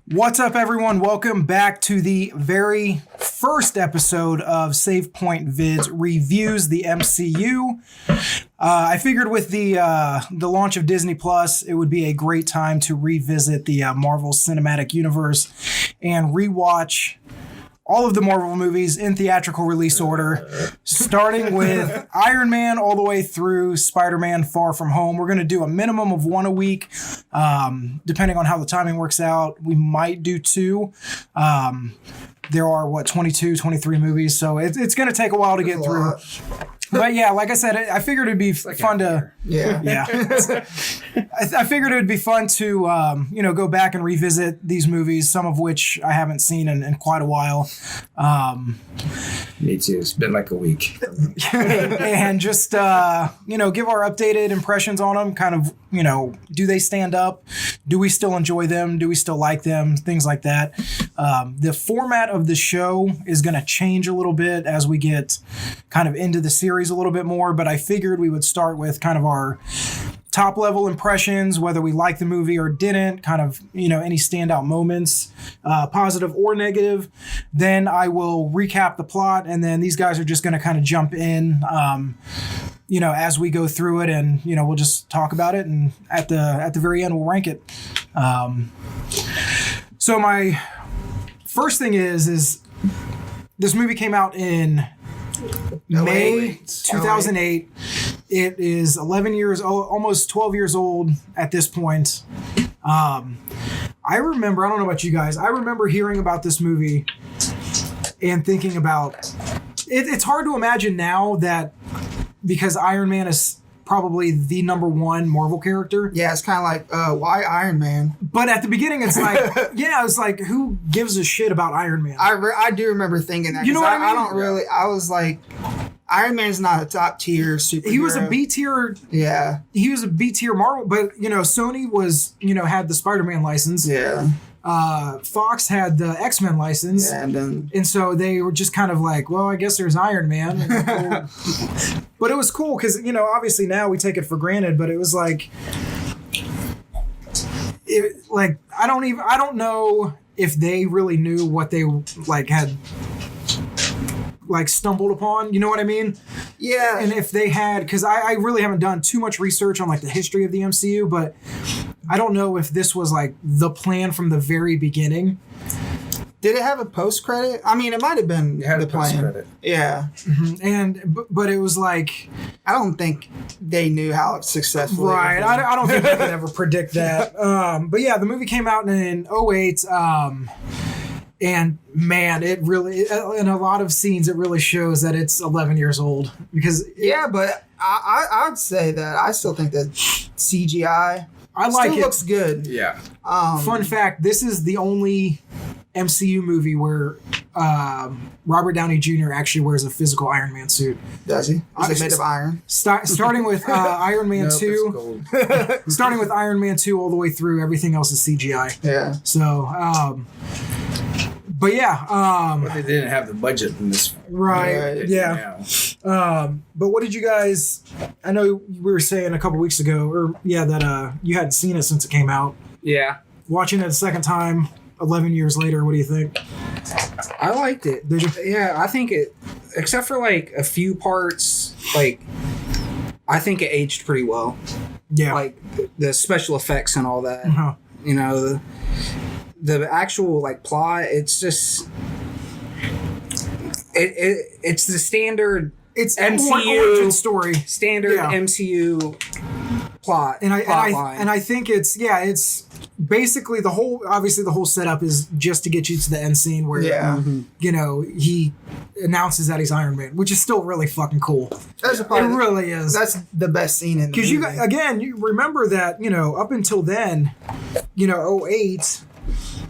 What's up, everyone? Welcome back to the very first episode of Save Point Vids Reviews the MCU. I figured with the launch of Disney Plus, it would be a great time to revisit the Marvel Cinematic Universe and rewatch all of the Marvel movies in theatrical release order, starting with Iron Man all the way through Spider-Man Far From Home. We're going to do a minimum of one a week. Depending on how the timing works out, we might do two. There are, 22, 23 movies, so it's going to take a while to get through. But yeah, like I said, I figured it'd be fun to... Yeah. I figured it would be fun to, go back and revisit these movies, some of which I haven't seen in quite a while. Me too. It's been like a week. And just, give our updated impressions on them. Kind of, do they stand up? Do we still enjoy them? Do we still like them? Things like that. The format of the show is going to change a little bit as we get kind of into the series a little bit more, but I figured we would start with kind of our top level impressions, whether we liked the movie or didn't, kind of, any standout moments, positive or negative. Then I will recap the plot, and then these guys are just going to kind of jump in, as we go through it, and, we'll just talk about it, and at the very end, we'll rank it. So my first thing is this movie came out in May 2008. It is 11 years old, almost 12 years old at this point. I remember, I don't know about you guys, I remember hearing about this movie and thinking about it. It's hard to imagine now that, because Iron Man is probably the number one Marvel character. Yeah, it's kind of like, why Iron Man? But at the beginning, it's like, it's like, who gives a shit about Iron Man? I do remember thinking that. You know what I mean? I don't really, I was like, Iron Man's not a top tier superhero. He was a B tier. Yeah. He was a B tier Marvel, but, Sony was, had the Spider-Man license. Yeah. Fox had the X-Men license. Yeah, and so they were just kind of like, well, I guess there's Iron Man. But it was cool because, obviously now we take it for granted, but it was like, I don't know if they really knew what they had stumbled upon, you know what I mean? Yeah. And if they had, because I really haven't done too much research on the history of the MCU, but I don't know if this was the plan from the very beginning. Did it have a post credit? I mean, it might have been the plan. Post-credit. Yeah. Mm-hmm. But it was I don't think they knew how successful. Right. I don't think they could ever predict that. But yeah, the movie came out in 2008. And man, it really, in a lot of scenes, it really shows that it's 11 years old because. Yeah, but I'd say that I still think that CGI still looks good. Yeah. Fun fact, this is the only MCU movie where Robert Downey Jr. actually wears a physical Iron Man suit. Does he? Is it made of iron? Starting with Iron Man 2. Starting with Iron Man 2 all the way through, everything else is CGI. Yeah. So, but yeah. But they didn't have the budget in this. Right. Yeah. But what did you guys, I know we were saying a couple weeks ago, that you hadn't seen it since it came out. Yeah. Watching it a second time, 11 years later, what do you think? I liked it. Did you? Yeah, I think it, except for a few parts, I think it aged pretty well. Yeah. The special effects and all that. Uh-huh. The actual plot, it's just it's the standard MCU story, standard MCU plot, and I think it's basically the whole setup is just to get you to the end scene where he announces that he's Iron Man, which is still really fucking cool. It really is. That's the best scene in the movie. Because you remember that up until then, 2008.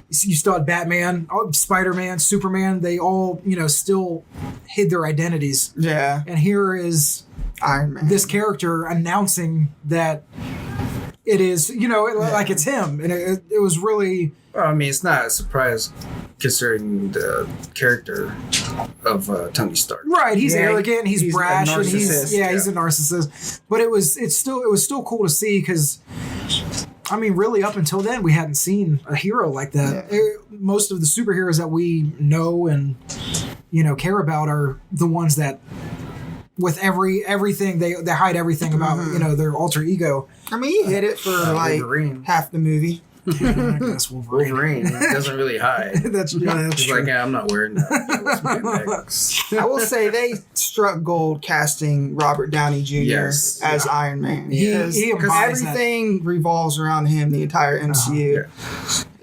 You still had Batman, Spider-Man, Superman. They all, still hid their identities. Yeah. And here is Iron Man. This character announcing that it is, it's him. And it was really... Well, I mean, it's not a surprise considering the character of Tony Stark. Right. He's arrogant. He's brash. And he's a narcissist. But it was still cool to see because... I mean, really, up until then, we hadn't seen a hero like that. Most of the superheroes that we know and care about are the ones that, with everything they hide everything about their alter ego. I mean, he hid it for Wolverine. half the movie. I guess Wolverine doesn't really hide. that's He's true. like, I'm not wearing that. I will say they struck gold casting Robert Downey Jr. Yes. as Iron Man. He Because embodies that. everything revolves around him, the entire MCU.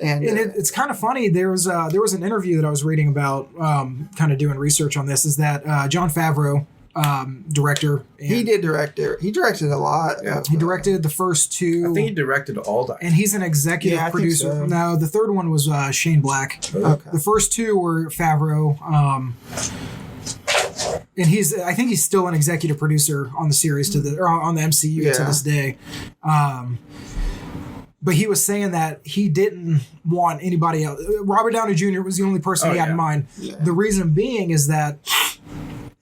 And it's kind of funny. There was an interview that I was reading about, kind of doing research on this. Is that Jon Favreau, director? And he did direct it. He directed a lot. he directed the first two. I think he directed all that. and he's an executive Yeah, I think producer. so. No, the third one was Shane Black. Okay. The first two were Favreau. And I think he's still an executive producer on the series on the MCU to this day. But he was saying that he didn't want anybody else. Robert Downey Jr. was the only person he had in mind. Yeah. The reason being is that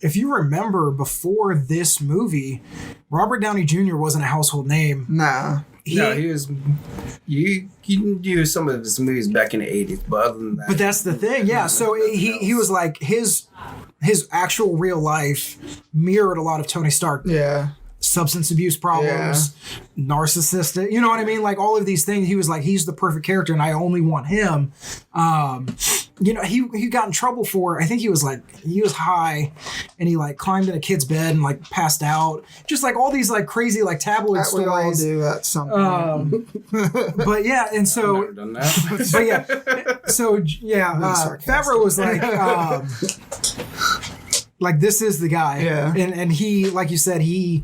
if you remember before this movie, Robert Downey Jr. wasn't a household name. Nah. He was. You can do some of his movies back in the 80s, but other than that. But that's the thing, yeah. So he was like his actual real life mirrored a lot of Tony Stark. Yeah. Substance abuse problems, narcissistic, you know what I mean? Like all of these things, he was like, he's the perfect character and I only want him. He got in trouble for, I think he was high and he like climbed in a kid's bed and like passed out. Just like all these like crazy like tabloid That we all stories. do at some point. But yeah, and so, Never done that. but yeah, so yeah, Favreau was like this is the guy. Yeah. And he, like you said, he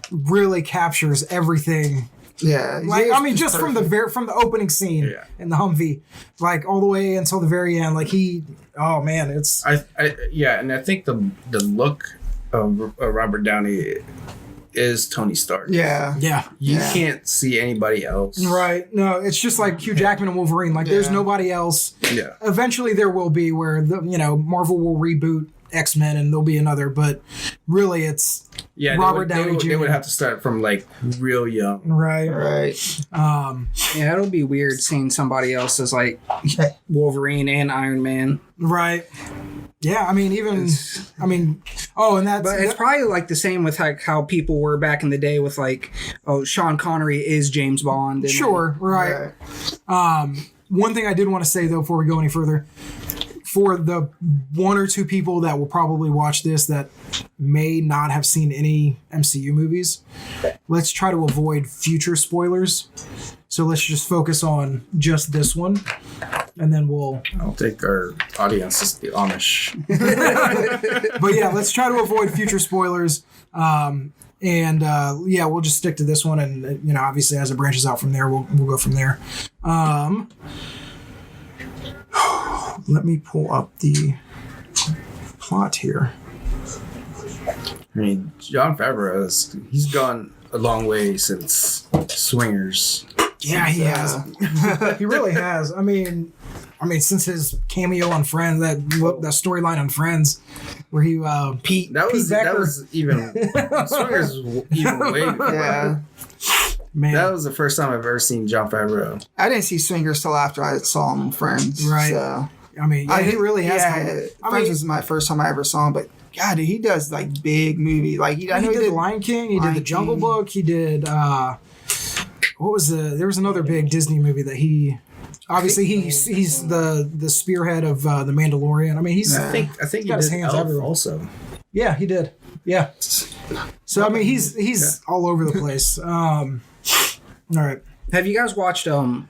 really captures everything. Yeah. Like, I mean, just from the opening scene in the Humvee, like all the way until the very end, like oh man, it's. And I think the look of Robert Downey is Tony Stark. Yeah. Yeah. You can't see anybody else. Right. No, it's just like Hugh Jackman and Wolverine. Like there's nobody else. Yeah. Eventually there will be where Marvel will reboot X-Men and there'll be another, but really it's Robert Downey Jr. They would have to start from like real young. Right. Right. Yeah, it'll be weird seeing somebody else as like Wolverine and Iron Man. Right. Yeah, I mean, and that's. But it's probably like the same with like how people were back in the day with like, Sean Connery is James Bond. And sure, right. One thing I did want to say though, before we go any further, for the one or two people that will probably watch this that may not have seen any MCU movies, let's try to avoid future spoilers. So let's just focus on just this one, and then I'll take our audience as the Amish. But yeah, let's try to avoid future spoilers. We'll just stick to this one, and obviously as it branches out from there, we'll go from there. Let me pull up the plot here. I mean, Jon Favreau he's gone a long way since Swingers. Yeah, he has. He really has. I mean, since his cameo on Friends, that storyline on Friends, where he Pete Becker. That was even Swingers was even way before. Yeah. Man. That was the first time I've ever seen Jon Favreau. I didn't see Swingers till after I saw him in Friends. Right. So. I mean, he really has. Yeah, Friends was my first time I ever saw him, but God, dude, he does like big movie. Like I know he did The Lion King. He did The Jungle Book. He did. What was there was another big Disney movie that he. Obviously, he's the spearhead of the Mandalorian. I mean, I think he got did his hands Elf everywhere. also. Yeah, he did. Yeah. So I mean, he's all over the place. All right. Have you guys watched on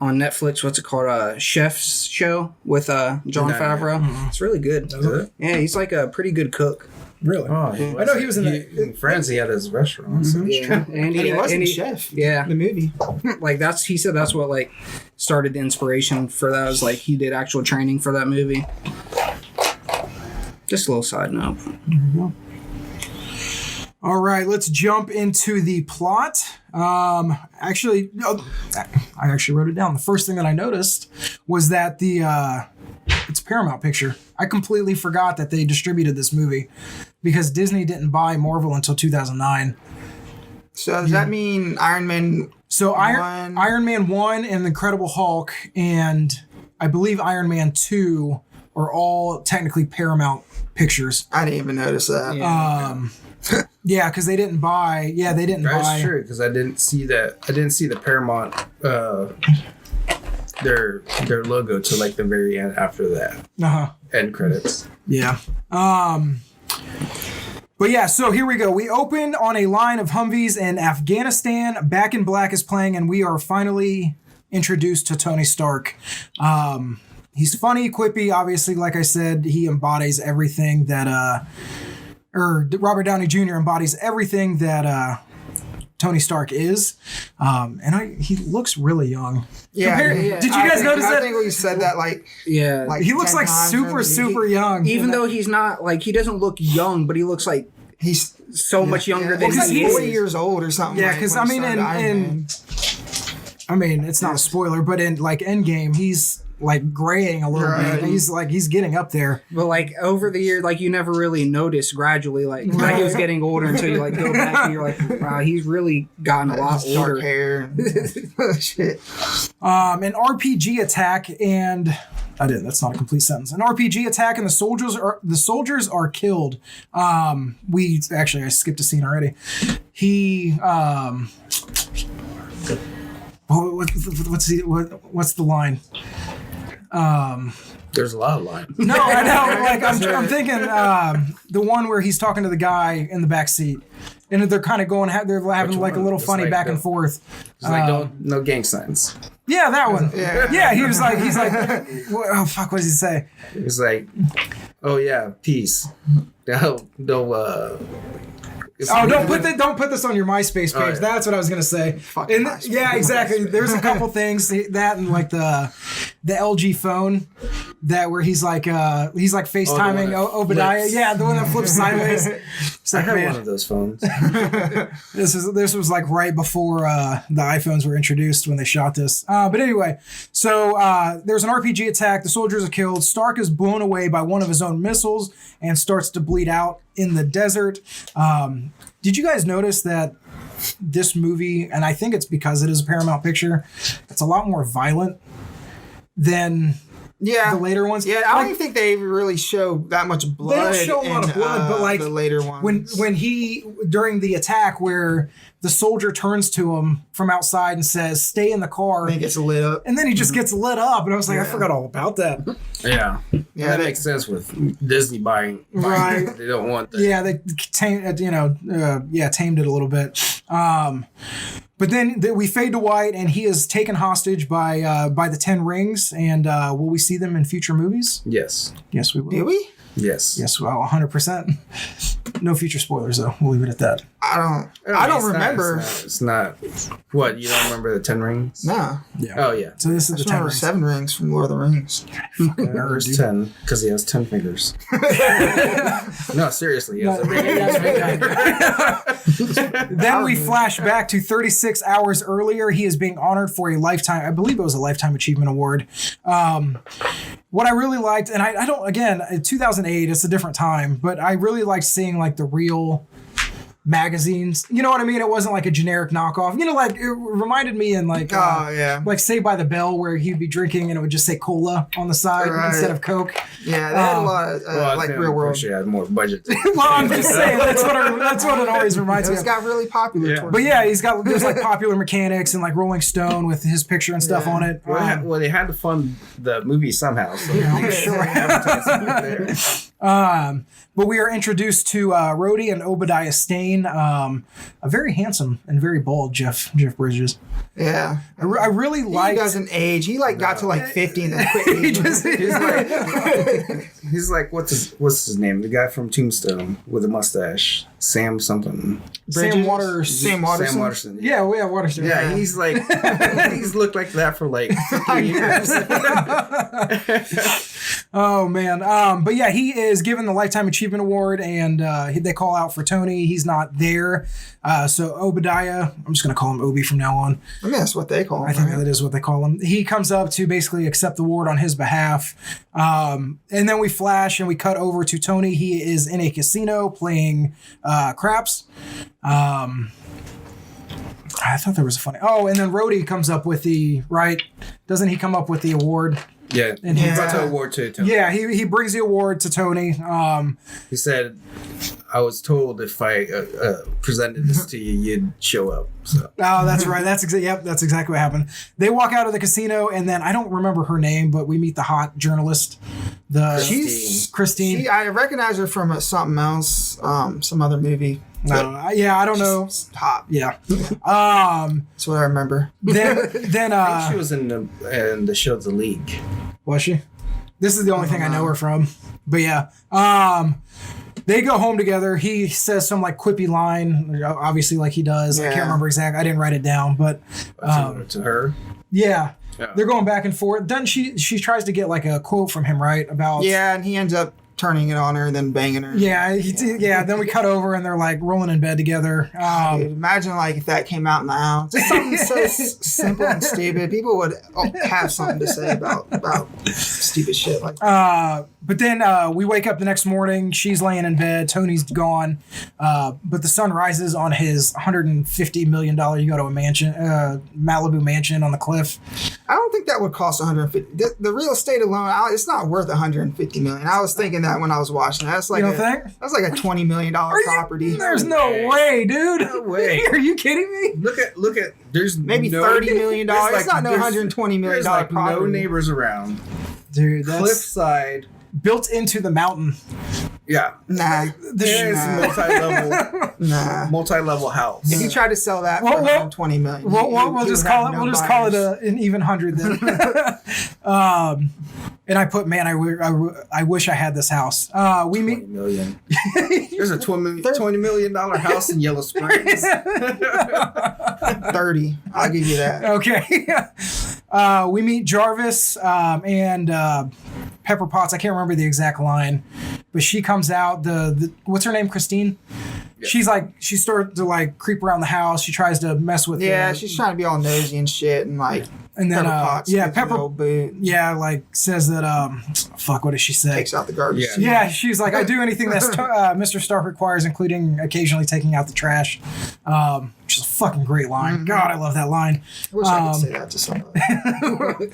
Netflix, what's it called? Chef's Show with Jon Favreau. Mm-hmm. It's really good. Yeah, he's like a pretty good cook. Really? Oh, I know he was in Friends. He had his restaurant. Mm-hmm. Yeah, and he was a chef. Yeah, the movie. Like he said that's what like started the inspiration for that. Was like he did actual training for that movie. Just a little side note. Mm-hmm. All right, let's jump into the plot. I actually wrote it down. The first thing that I noticed was that it's a Paramount picture. I completely forgot that they distributed this movie because Disney didn't buy Marvel until 2009. So does that mean Iron Man? So One. Iron Man 1 and The Incredible Hulk and I believe Iron Man 2 are all technically Paramount Pictures. I didn't even notice that. Yeah, because they didn't buy. Yeah, they didn't buy. That's true, because I didn't see that. I didn't see the Paramount their logo till like the very end after that end credits. Yeah. But yeah, so here we go. We open on a line of Humvees in Afghanistan. Back in Black is playing, and we are finally introduced to Tony Stark. He's funny, quippy. Obviously, like I said, he embodies everything that, or Robert Downey Jr. embodies everything that Tony Stark is. He looks really young. Yeah, Did you guys notice that? I think we said that like He looks 10 like times super young. Even though he's not like, he doesn't look young, but he looks like he's so much younger than he's he 40 is. years old or something. Yeah, like, because when I he mean, started Iron Man. it's not a spoiler, but in like Endgame, he's like graying a little bit. He's getting up there. But like over the year, like you never really noticed gradually, like he was getting older until you like go back and you're like, wow, he's really gotten a lot His older. dark hair. Shit. An RPG attack and that's not a complete sentence. An RPG attack and the soldiers are killed. I skipped a scene already. What's the line? There's a lot of lines. No, I know. Like I'm thinking the one where he's talking to the guy in the back seat, and they're kind of they're having like a little It's funny like back and forth. It's like no gang signs. Yeah, that one. Yeah. He's like, oh fuck, what does he say? It's like, oh yeah, peace. Don't put this on your MySpace page. Oh, yeah. That's what I was gonna say. Fucking MySpace. Yeah, exactly. There's a couple things that and like the LG phone where he's like FaceTiming Obadiah. flips. Yeah, the one that flips sideways. It's I like, had man, one of those phones. this was like right before the iPhones were introduced when they shot this. But anyway, so there's an RPG attack. The soldiers are killed. Stark is blown away by one of his own missiles and starts to bleed out in the desert. Did you guys notice that this movie, and I think it's because it is a Paramount picture, it's a lot more violent than the later ones? Yeah, I don't even think they really show that much blood. They don't show a lot of blood, but like the later ones. when he during the attack where the soldier turns to him from outside and says, "Stay in the car," he gets lit up. and then he just gets lit up, and I was like, I forgot all about that. Yeah, that makes sense with Disney buying. Right. They don't want that. Yeah, they tamed it a little bit. But then we fade to white, and he is taken hostage by the 10 Rings. And will we see them in future movies? Yes. Yes, we will. Do we? Yes. Yes, well, 100%. No future spoilers, though. We'll leave it at that. I don't remember. It's not. What, you don't remember the 10 Rings? No. Yeah. Oh, yeah. So this is I the just 10 remember Rings. 7 rings from Lord of the Rings. There's 10 because he has 10 fingers. No, seriously. He has a big Then we flash back to 36 hours earlier. He is being honored for a lifetime, I believe it was a Lifetime Achievement Award. What I really liked, and I don't, again, 2008, it's a different time, but I really liked seeing like the real magazines. You know what I mean? It wasn't like a generic knockoff. You know, like it reminded me in like like Saved by the Bell, where he'd be drinking and it would just say cola on the side instead of Coke. Yeah, they had a lot of like real world. She had more budget. Well, I'm just saying that's what it always reminds me It of. got really popular. towards But yeah, there's like Popular Mechanics and like Rolling Stone with his picture and stuff on it. Well, they had to fund the movie somehow. So But we are introduced to Rhodey and Obadiah Stane, a very handsome and very bald Jeff Bridges. Yeah. I really He like. doesn't age. He like got to like 50 and then quit aging. he's like what's his name? The guy from Tombstone with a mustache, Sam something. Sam Waters. Sam Watterson. Sam Watterson. Yeah, Watterson. Yeah, he's like he's looked like that for like 50 years. Oh man. But yeah, he is given the Lifetime Achievement Award, and they call out for Tony. He's not there. So Obadiah, I'm just gonna call him Obi from now on. I mean, that's what they call him. I think right? that is what they call him. He comes up to basically accept the award on his behalf. And then we flash and we cut over to Tony. He is in a casino playing craps. I thought there was a funny. Oh, and then Rhodey comes up with the right. Doesn't he come up with the award? Yeah, And he he- brought the award to Tony. Yeah, he brings the award to Tony. He said, "I was told if I presented this to you, you'd show up." So Oh, that's right. That's exactly what happened. They walk out of the casino, and then I don't remember her name, but we meet the hot journalist, Christine. See, I recognize her from something else, some other movie. I don't know. Hot. Yeah. That's what I remember. Then I think she was in the show The League. was she? This is the only thing I know her from. But yeah. They go home together. He says some like quippy line, obviously like he does. I Yeah. can't remember exactly. I didn't write it down, but To her. yeah. Yeah. They're going back and forth. Then she tries to get like a quote from him, right? About Yeah, and he ends up turning it on her and then banging her. Yeah, then we cut over and they're like rolling in bed together. Dude, imagine like if that came out in the house. Just something so simple and stupid. People would have something to say about stupid shit like that. But then we wake up the next morning. She's laying in bed. Tony's gone. But the sun rises on his $150 million. You go to a mansion, Malibu mansion on the cliff. I don't think that would cost 150. The real estate alone, it's not worth 150 million. I was thinking that when I was watching that. That's like You don't think? That's like a $20 million property. There's no way, dude. No way. Are you kidding me? Look at. There's Maybe no, $30 million. there's It's not no there's- $120 million There's like property. no neighbors around. Dude, that's Cliffside. built into the mountain. Yeah. Nah, It's multi-level house. if you tried to sell that for Well, 120 million, We'll just call it. We'll just call it an even hundred then. And I put, man, I wish I had this house. We meet. 20 million. There's a $20 million house in Yellow Springs. 30. I'll give you that. Okay. We meet Jarvis and Pepper Potts. I can't remember the exact line, but she comes out. The what's her name? Christine. Yeah. She's like, she starts to like creep around the house. She tries to mess with. Yeah, she's trying to be all nosy and shit, and like. And then Pepper Potts yeah, gives her an Pepper. old boot, Yeah, like says that. Fuck. What does she say? takes out the garbage. Yeah. Yeah, she's like, I do anything that Mr. Stark requires, including occasionally taking out the trash. Which is a fucking great line. Mm-hmm. God, I love that line. I wish I could say that to somebody.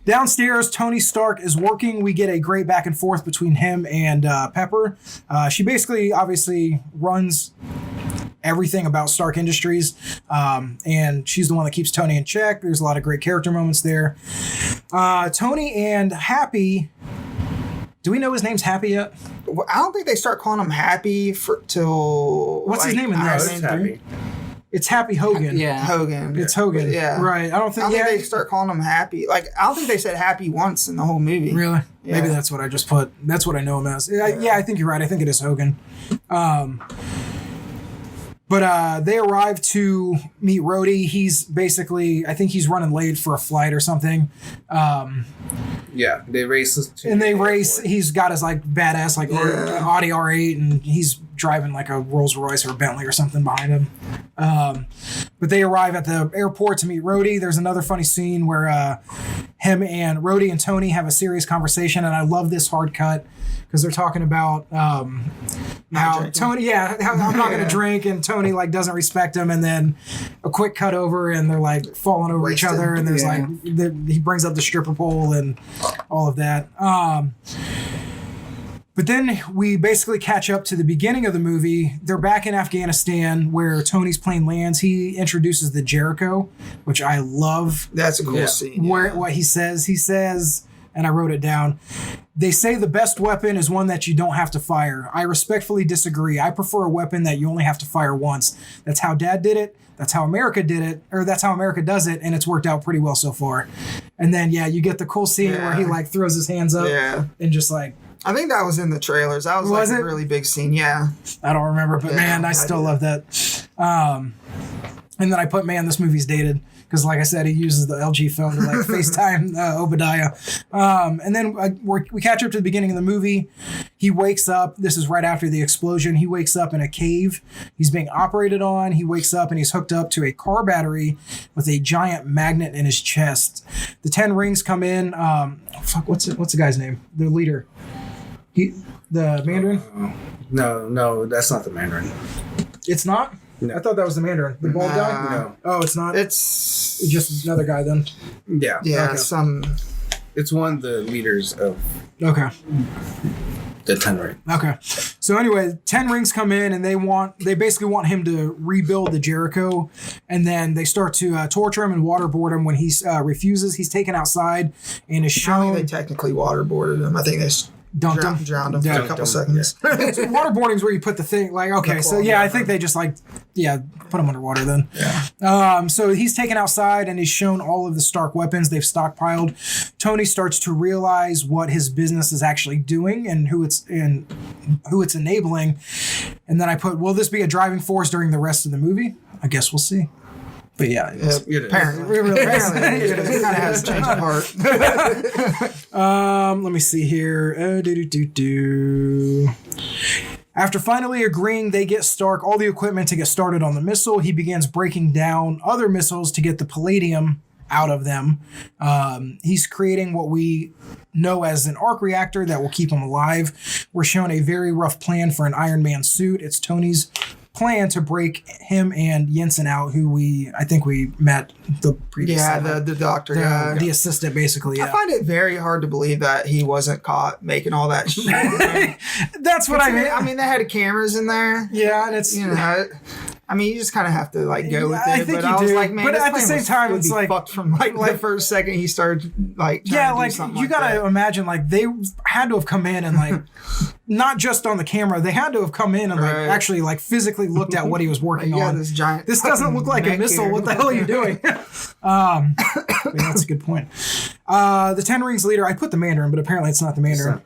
Downstairs, Tony Stark is working. We get a great back and forth between him and Pepper. She basically, obviously, runs everything about Stark Industries, and she's the one that keeps Tony in check. There's a lot of great character moments there. Tony and Happy. Do we know his name's Happy yet? Well, I don't think they start calling him Happy till. What's his name in Iron this? Man 3. It's Happy Hogan. Yeah. Hogan. It's Hogan. Yeah. Right. I don't I think. don't think they start calling him Happy. Like, I don't think they said Happy once in the whole movie. Really? Yeah. Maybe that's what I just put. That's what I know him as. Yeah, I think you're right. I think it is Hogan. But they arrive to meet Rhodey. He's basically, I think he's running late for a flight or something. Yeah, they race. And they race. He's got his like badass like Audi R8, and he's driving like a Rolls Royce or a Bentley or something behind him. But they arrive at the airport to meet Rhodey. There's another funny scene where him and Rhodey and Tony have a serious conversation, and I love this hard cut because they're talking about how drinking. Tony, how I'm not going to drink, and Tony like doesn't respect him, and then a quick cut over, and they're like falling over each Wasted. other, and there's Yeah. he brings up the stripper pole and all of that. But then we basically catch up to the beginning of the movie. They're back in Afghanistan where Tony's plane lands. He introduces the Jericho, which I love. That's a cool scene. Where what he says, and I wrote it down. They say the best weapon is one that you don't have to fire. I respectfully disagree. I prefer a weapon that you only have to fire once. That's how Dad did it. That's how America did it, or that's how America does it, and it's worked out pretty well so far. And then you get the cool scene where he like throws his hands up and just like. I think that was in the trailers. That was Was like it? a really big scene. Yeah. I don't remember, but Yeah, man, I I still do. love that. And then I put, man, this movie's dated because, like I said, he uses the LG phone to like FaceTime Obadiah. And then we catch up to the beginning of the movie. He wakes up. This is right after the explosion. He wakes up in a cave. He's being operated on. He wakes up and he's hooked up to a car battery with a giant magnet in his chest. The 10 rings come in. What's the guy's name? The leader. The Mandarin? No, that's not the Mandarin. It's not? No. I thought that was the Mandarin. The bald guy? No. Oh, it's not? It's just another guy then? Yeah. yeah, Okay. It's one of the leaders of Okay. the 10 ring. Okay. So anyway, 10 rings come in and they basically want him to rebuild the Jericho, and then they start to torture him and waterboard him. When he refuses, he's taken outside and is I shown. think they technically waterboarded him. I think they Dunked him? drowned him for Yeah. a couple seconds. Waterboarding's where you put the thing, like, okay, so yeah, I think they just put him underwater then. Yeah. So he's taken outside and he's shown all of the Stark weapons they've stockpiled. Tony starts to realize what his business is actually doing and who it's enabling. And then I put, will this be a driving force during the rest of the movie? I guess we'll see. But yeah, Apparently, it kind of has a change of heart. let me see here. After finally agreeing, they get Stark all the equipment to get started on the missile. He begins breaking down other missiles to get the palladium out of them. He's creating what we know as an arc reactor that will keep him alive. We're shown a very rough plan for an Iron Man suit. It's Tony's plan to break him and Jensen out, who I think we met the previous the doctor guy. the assistant, basically. Yeah. I find it very hard to believe that he wasn't caught making all that shit. That's what I mean. I mean, they had cameras in there. Yeah, and it's I mean, you just kind of have to go with it. I think but you I was do. like, man, But this at the plan same was time, would it's be like- fucked from the first second he started trying to do something you gotta that. imagine they had to have come in and not just on the camera, they had to have come in and Right. actually physically looked at what he was working Yeah, on. this giant. This doesn't look like a neck missile. here. What the hell are you doing? But that's a good point. The 10 Rings leader, I put the Mandarin, but apparently it's not the Mandarin,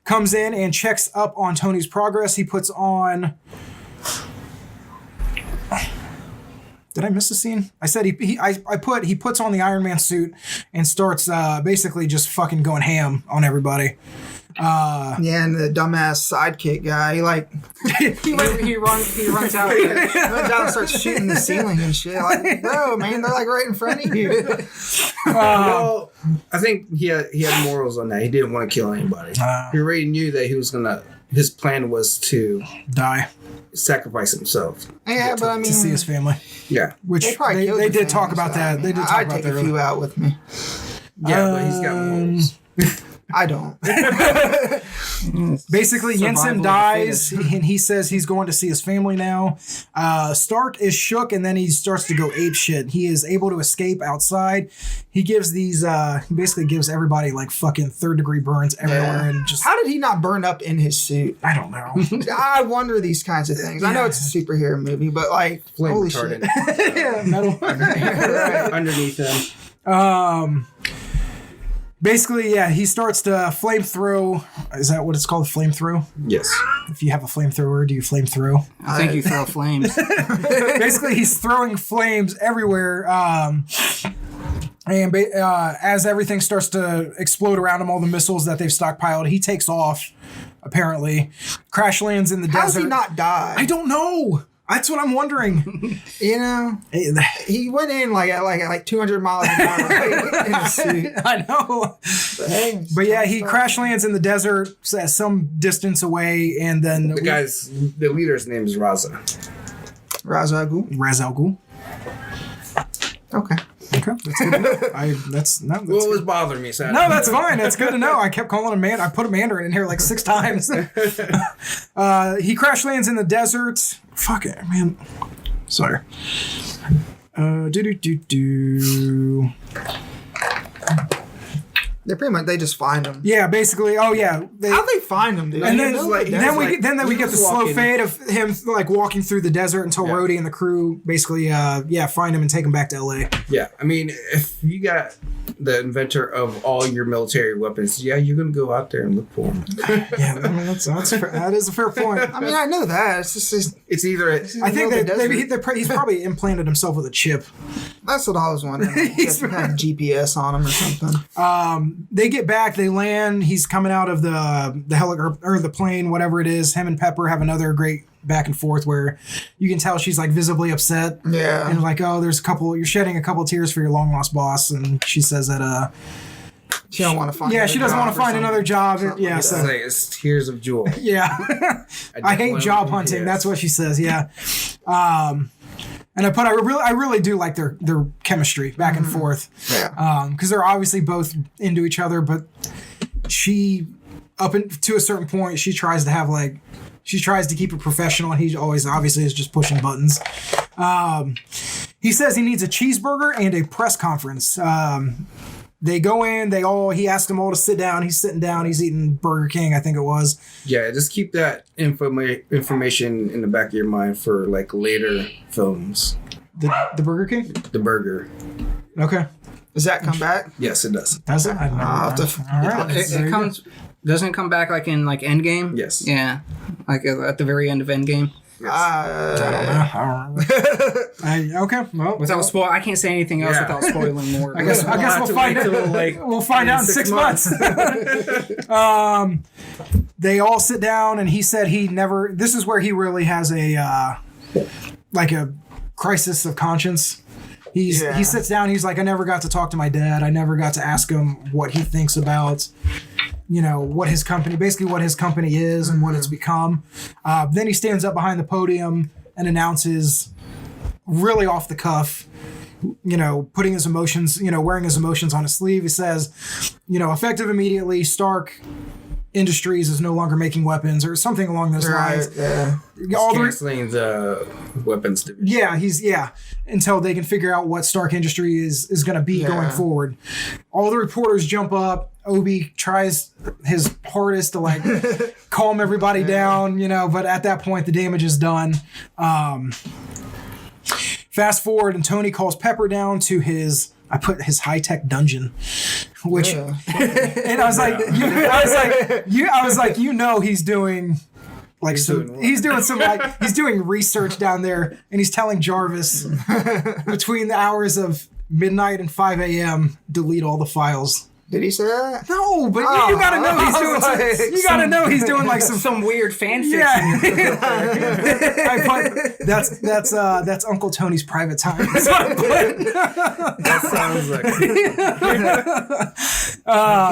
comes in and checks up on Tony's progress. He puts on... Did I miss a scene? I said he puts on the Iron Man suit and starts basically just fucking going ham on everybody. Yeah, and the dumbass sidekick guy, he runs out. runs out and starts shooting the ceiling and shit. Like, bro, man, they're right in front of you. Well, I think he had morals on that. He didn't want to kill anybody. He already knew that he was gonna. His plan was to Die sacrifice himself. Yeah, but I mean, to see his family. Yeah, Which they probably killed they the did talk family, about so, that. I mean, They did talk I'd about take that a earlier. few out with me. but he's got morals. I don't. Basically, Survival Jensen of the dies, fittest. and he says he's going to see his family now. Stark is shook, and then he starts to go ape shit. He is able to escape outside. He gives these, he basically gives everybody fucking 3rd-degree burns everywhere, and just How did he not burn up in his suit? I don't know. I wonder these kinds of things. I know it's a superhero movie, but Flame holy retardant shit. Yeah, metal. Right. underneath him. Basically, yeah, he starts to flame throw. Is that what it's called? Flame throw? Yes. If you have a flamethrower, do you flame throw? I think you throw flames. Basically, he's throwing flames everywhere. As everything starts to explode around him, all the missiles that they've stockpiled, he takes off, apparently. Crash lands in the How does desert. he not die? I don't know. That's what I'm wondering. He went in at 200 miles an hour in his suit. I know. But yeah, he crash lands in the desert at some distance away, and then The leader's name is Raza. Ra's al Ghul. Ra's al Ghul. Okay. Okay, that's good to know. That's What was bothering me, Sam? No, that's fine. That's good to know. I kept calling him man. I put a Mandarin in here 6 times. He crash lands in the desert. Fuck it, man. Sorry. They just find him. Yeah, basically. Oh yeah. How'd they find him, dude? And then, He we get the was slow walking. fade of him walking through the desert until Rhodey and the crew basically find him and take him back to LA. Yeah, I mean, if you got the inventor of all your military weapons, you're gonna go out there and look for him. Yeah, I mean that is a fair point. I mean, I know that. It's just It's either I think that he's probably implanted himself with a chip. that's what I was wondering. Like, he had GPS on him or something. They get back, they land. He's coming out of the or the plane, whatever it is. Him and Pepper have another great back and forth where you can tell she's visibly upset. Yeah. And you're shedding a couple tears for your long lost boss. And she says that She don't want to find. Yeah, she doesn't want to find another job. Yeah, It's so like it's tears of joy. yeah, I hate job hunting. That's what she says. Yeah, and I really do like their chemistry back and forth. Yeah. Because they're obviously both into each other, but she to a certain point she tries to keep it professional, and he always obviously is just pushing buttons. He says he needs a cheeseburger and a press conference. They go in, he asks them all to sit down. He's sitting down, he's eating Burger King, I think it was. Yeah, just keep that information in the back of your mind for like later films. The Burger King? The burger. Okay. Does that come back? Yes, it does. Does it? I've never I'll have done. to- All right. It comes. Doesn't it come back like in like Endgame? Yes. Yeah, like at the very end of Endgame. I don't know. Okay. Well, Without spoil, I can't say anything else Yeah. without spoiling more. I guess we'll find out. We'll find out in 6 months. They all sit down, and he said he never. This is where he really has a like a crisis of conscience. He sits down. He's like, I never got to talk to my dad. I never got to ask him what he thinks about, what his company is and what it's become. Then he stands up behind the podium and announces, really off the cuff, putting his emotions, wearing his emotions on his sleeve. He says, effective immediately, Stark Industries is no longer making weapons, or something along those lines. Yeah. Canceling the weapons division. Yeah, until they can figure out what Stark Industries is going to be going forward. All the reporters jump up. Obi tries his hardest to calm everybody down, but at that point the damage is done. Fast forward, and Tony calls Pepper down to his high-tech dungeon, which, and I was like, he's doing he's doing research down there, and he's telling Jarvis between the hours of midnight and 5 a.m. delete all the files. Did he say that? No, but you gotta know he's doing you gotta know he's doing some weird fan fiction. Yeah. That's Uncle Tony's private time. That's what I put. That sounds like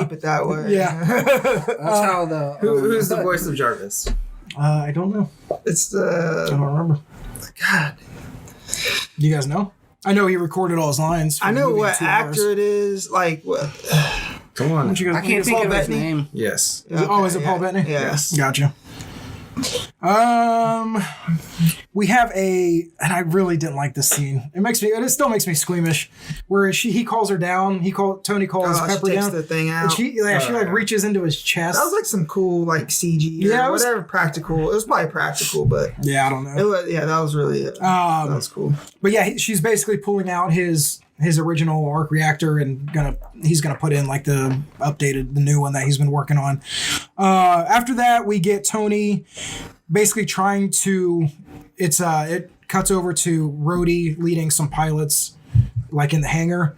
Keep it that way. Yeah. That's how the who's the voice of Jarvis? I don't know. It's I don't remember. God. You guys know? I know he recorded all his lines. I know what actor it is. Like what? Come on. I can't think of his name. Yes. Is it Paul Bettany? Yeah. Yes. Gotcha. We have and I really didn't like this scene. It still makes me squeamish. Where he calls her down. Tony calls Pepper she takes down. the thing out. And she reaches into his chest. That was like some cool CG. Yeah, whatever practical. It was probably practical, but yeah, I don't know. That was really it. That was cool. But yeah, she's basically pulling out his original arc reactor and he's gonna put in the new one that he's been working on. After that, we get Tony basically trying to. It cuts over to Rhodey leading some pilots in the hangar.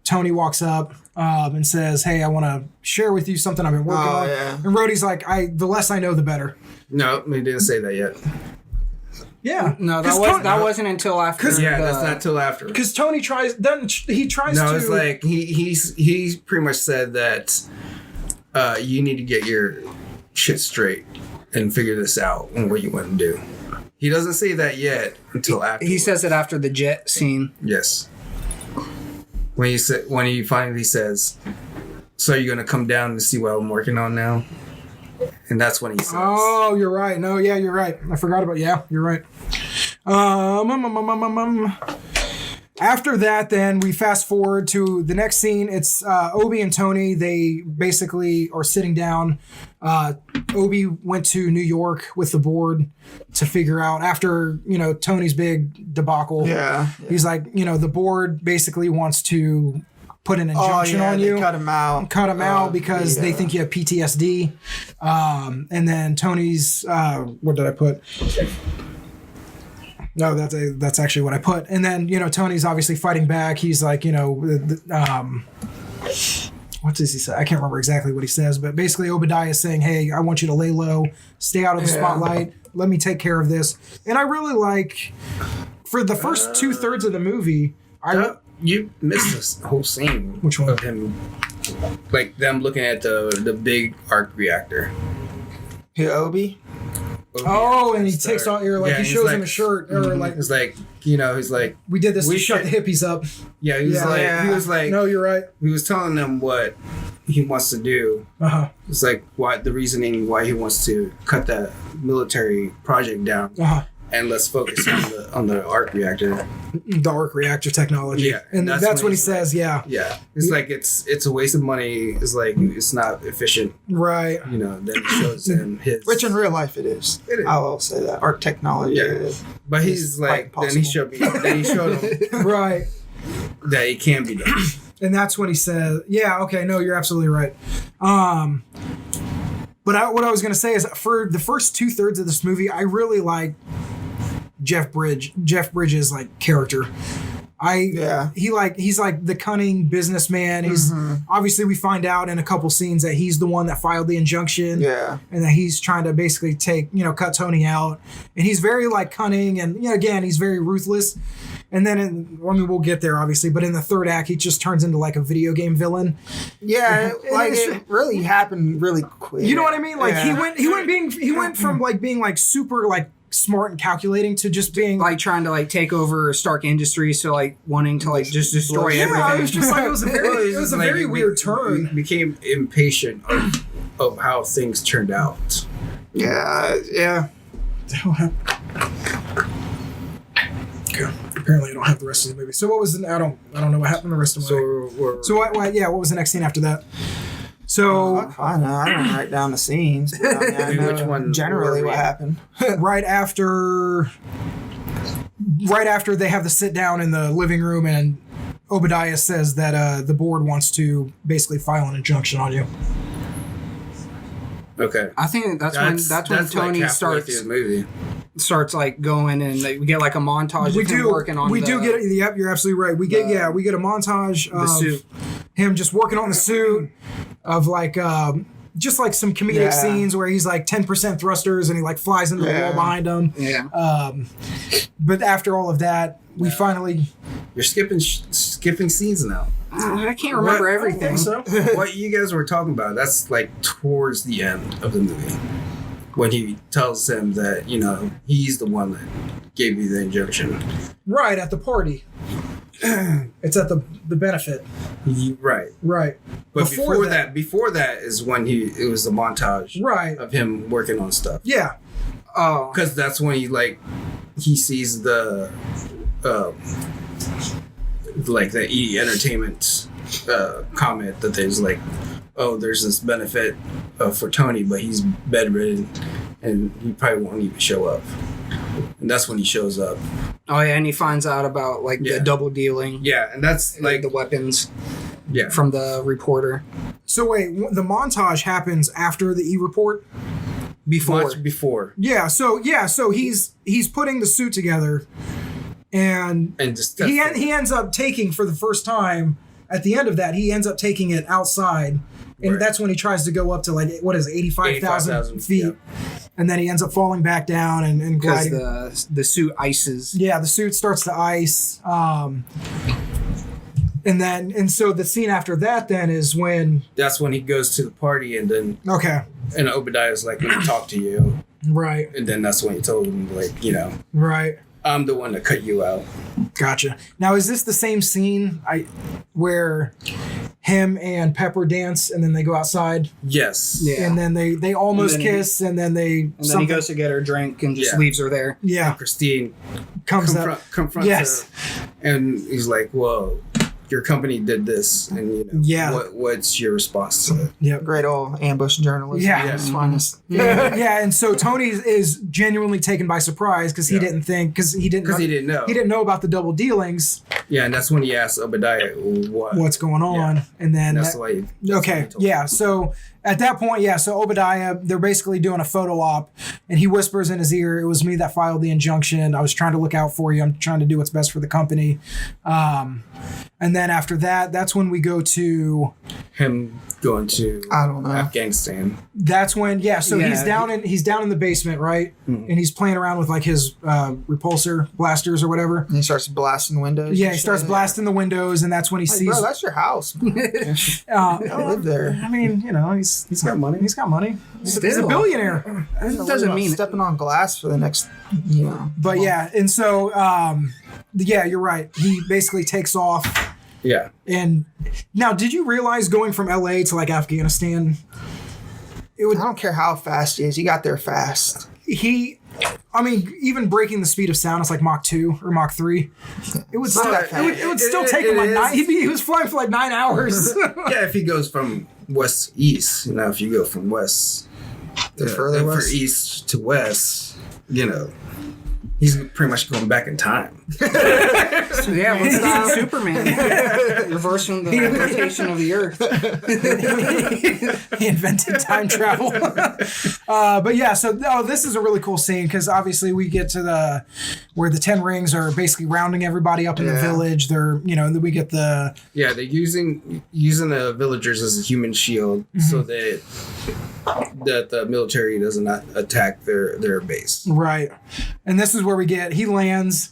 Tony walks up and says, "Hey, I want to share with you something I've been working on." Yeah. And Rhodey's like, "The less I know, the better." No, he didn't say that yet. Yeah, no, that wasn't until after. That's not till after. Because Tony tries. Then he tries to. No, it's like he pretty much said that you need to get your shit straight and figure this out and what you want to do. He doesn't say that yet until after. He says it after the jet scene. Yes. When he finally says, "So you're gonna come down and see what I'm working on now?" And that's when he says, "Oh, you're right. No, yeah, you're right. I forgot about. Yeah, you're right." After that, then we fast forward to the next scene. It's Obi and Tony. They basically are sitting down. Obi went to New York with the board to figure out after Tony's big debacle. Yeah. He's like, the board basically wants to put an injunction on you. Cut him out because they think you have PTSD. And then Tony's what did I put? No, that's actually what I put. And then Tony's obviously fighting back. He's like what does he say? I can't remember exactly what he says, but basically Obadiah is saying, "Hey, I want you to lay low, stay out of the spotlight. Let me take care of this." And I really like for the first 2/3 of the movie. You missed this whole scene. Which one? Of him like them looking at the big arc reactor. Who, Obi? Oh, and he Start. takes off. You're like Yeah, he he's shows like- him a shirt, or like It's like, you know, he's like, we did this we to shut the should- hippies up. yeah, he was Yeah. like, Yeah. he was like, No, you're right. he was telling them what he wants to do. Uh It's like why the reasoning why he wants to cut that military project down, huh. and let's focus on the arc reactor. The arc reactor technology. Yeah, and that's that's when what he he's says. Yeah, Yeah, it's like it's a waste of money. It's like it's not efficient. right. You know, then it shows him his. Which in real life it is. It is. I will say that. Art technology. Yeah. It is. But he's It's like, quite then he possible. showed him Right. that it can be done. And that's when he said, yeah, okay, no, you're absolutely right. But what I was going to say is for the first 2/3 of this movie, I really like Jeff Bridges like character. He's like the cunning businessman. He's obviously, we find out in a couple scenes that he's the one that filed the injunction. Yeah. And that he's trying to basically cut Tony out. And he's very like cunning, and again, he's very ruthless. And then we'll get there obviously, but in the third act, he just turns into like a video game villain. Yeah, it really happened really quick. You know what I mean? Like Yeah. he went from like being like super like smart and calculating to just being Like trying to like take over Stark Industries, to like wanting to like just destroy yeah, everything. it was just like it was a very weird turn. He became impatient of how things turned out. Yeah. Okay. Apparently, I don't have the rest of the movie. So what was I don't know what happened in the rest of the movie. So what was the next scene after that? So I know. I don't write down the scenes. But I Maybe know which one generally were we what at? happened. right after they have the sit down in the living room, and Obadiah says that the board wants to basically file an injunction on you. Okay. I think that's when Tony like halfway starts through the movie. like going, and we get like a montage of him working on Yep, you're absolutely right. We get a montage of the suit. him just working on the suit, of like just like some comedic scenes where he's like 10% thrusters and he like flies into the wall behind him. Yeah. But after all of that, we finally. You're skipping scenes now. I can't remember everything. What you guys were talking about, that's like towards the end of the movie. When he tells him that, he's the one that gave you the injunction. Right, at the party. It's at the benefit. Right. Right. But before that is when it was the montage Right. of him working on stuff. Yeah. Oh. Because that's when he sees the like the E Entertainment comment that there's like, oh, there's this benefit for Tony, but he's bedridden and he probably won't even show up. And that's when he shows up. Oh yeah, and he finds out about like the double dealing. Yeah, and that's like the weapons yeah. from the reporter. So wait, the montage happens after the E report? Much before. Yeah, so he's putting the suit together, and just he ends up taking, for the first time at the end of that, he ends up taking it outside, and that's when he tries to go up to like, what is it, 85,000 feet, and then he ends up falling back down and gliding. Because the suit ices. Yeah, the suit starts to ice. And so the scene after that then is when... That's when he goes to the party, and then... Okay. And Obadiah's like, let me talk to you. Right. And then that's when he told him, like, Right. I'm the one that cut you out. Gotcha. Now, is this the same scene where him and Pepper dance and then they go outside? Yes. Yeah. And then they almost kiss, and then they... And then he goes to get her a drink and just leaves her there. Yeah. And Christine confronts her. And he's like, whoa, your company did this. And, what's your response to it? Yeah. Great old ambush journalism. Yeah. It's finest. Yeah, and so Tony is genuinely taken by surprise because he didn't think, because he didn't know. He didn't know about the double dealings. Yeah, and that's when he asked Obadiah what's going on. Yeah. And then that's why so at that point, so Obadiah, they're basically doing a photo op, and he whispers in his ear, "It was me that filed the injunction. I was trying to look out for you. I'm trying to do what's best for the company." And then after that, that's when we go to him going to Afghanistan. That's when he's down in the basement, right? Mm-hmm. And he's playing around with like his repulsor blasters or whatever. And he starts blasting windows. Yeah, he starts blasting the windows, and that's when he sees. Bro, that's your house. Man. I live there. I mean, he's got money. He's got money. He's a billionaire. It doesn't mean stepping on glass for the next, But yeah, and so yeah, you're right. He basically takes off. Yeah. And now, did you realize going from LA to like Afghanistan? I don't care how fast he is. He got there fast. Even breaking the speed of sound, it's like Mach 2 or Mach 3. It would still, it would still take him like 9. He was flying for like 9 hours. Yeah, if he goes from west to east, if you go from west further west? for east to west, he's pretty much going back in time. Yeah, what's Superman? Reversing the rotation of the Earth. He invented time travel. But yeah, so this is a really cool scene because obviously we get to where the 10 rings are basically rounding everybody up in the village. They're we get the they're using the villagers as a human shield so that the military does not attack their base. Right. And this is where he lands,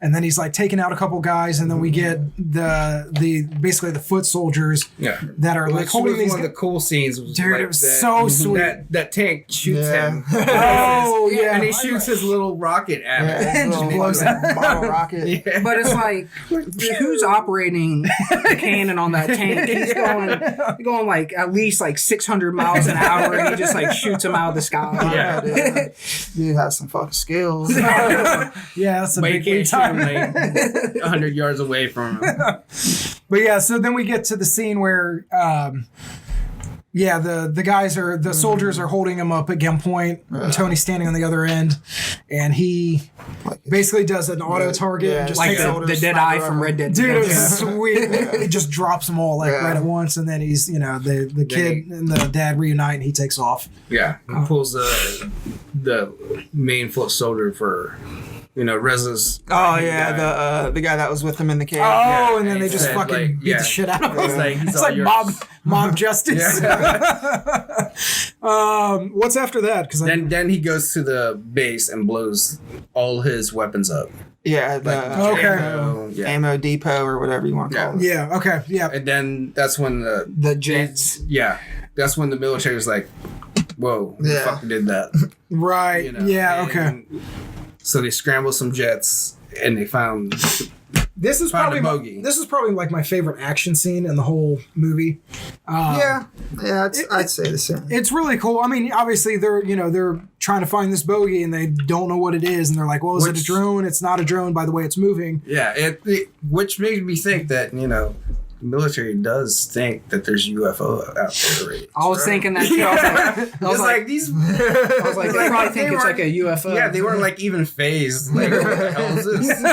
and then he's like taking out a couple guys, and then we get the basically the foot soldiers that are like holding these. One of the cool scenes was dude, like it was so sweet. That tank shoots him. Oh yeah, and he shoots his little rocket at it. And just blows up. Bottle rocket. Yeah. But it's like, who's operating the cannon on that tank? He's going like at least like 600 miles an hour, and he just like shoots him out of the sky. Yeah. Dude has some fucking skills. Yeah, that's a big lead time. Like 100 yards away from him. But yeah, so then we get to the scene where the guys the soldiers are holding him up at gunpoint. Tony's standing on the other end, and he basically does an auto target and just like takes the dead eye from Red Dead. Dude, it was sweet. It just drops them all right at once, and then he's the kid and the dad reunite, and he takes off. Yeah, he pulls the main foot soldier for Reza's. Oh yeah, the guy that was with him in the cave. Oh, and then they just fucking beat the shit out of him. It's like mob justice. What's after that? Because then he goes to the base and blows all his weapons up. Yeah, ammo depot or whatever you want to call it. Yeah. Okay. Yeah. And then that's when the jets. Yeah, that's when the military was like, "Whoa, who the fuck did that?" Right. Yeah. Okay. So they scrambled some jets and they found this is probably like my favorite action scene in the whole movie. I'd say the same. It's really cool. I mean, obviously they're trying to find this bogey and they don't know what it is, and they're like, "Well, is it a drone? It's not a drone by the way it's moving." Yeah, which made me think that the military does think that there's UFO out there already. I was thinking that too. I was like, these. I was like, they probably think it's like a UFO. Yeah, they weren't like even phased. Like, what the hell is this?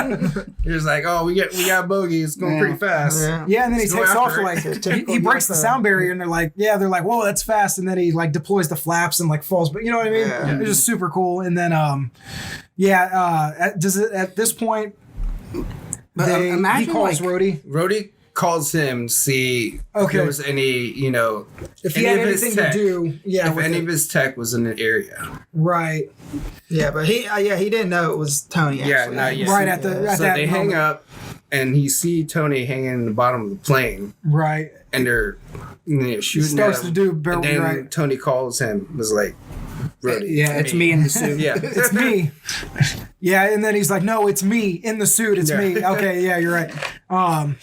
You're just like, oh, we got bogey. It's going pretty fast. Yeah, and then he takes off for like he breaks the sound barrier, and they're like, whoa, that's fast. And then he like deploys the flaps and like falls. But you know what I mean? Yeah. It's just super cool. And then at this point, imagine he calls like, Rhodey calls him to see if there was any, if he had anything to do, if any of his tech was in the area. Right. Yeah, but he didn't know it was Tony. Actually. Yeah, not yet. Right at the so they hang up, and he see Tony hanging in the bottom of the plane. Right. And they're shooting. Starts at him. to do. And then right. Tony calls him. Was like, Rhodey. Yeah, it's me in the suit. Yeah, it's me. Yeah, and then he's like, "No, it's me in the suit. It's me." Okay, yeah, you're right. Well,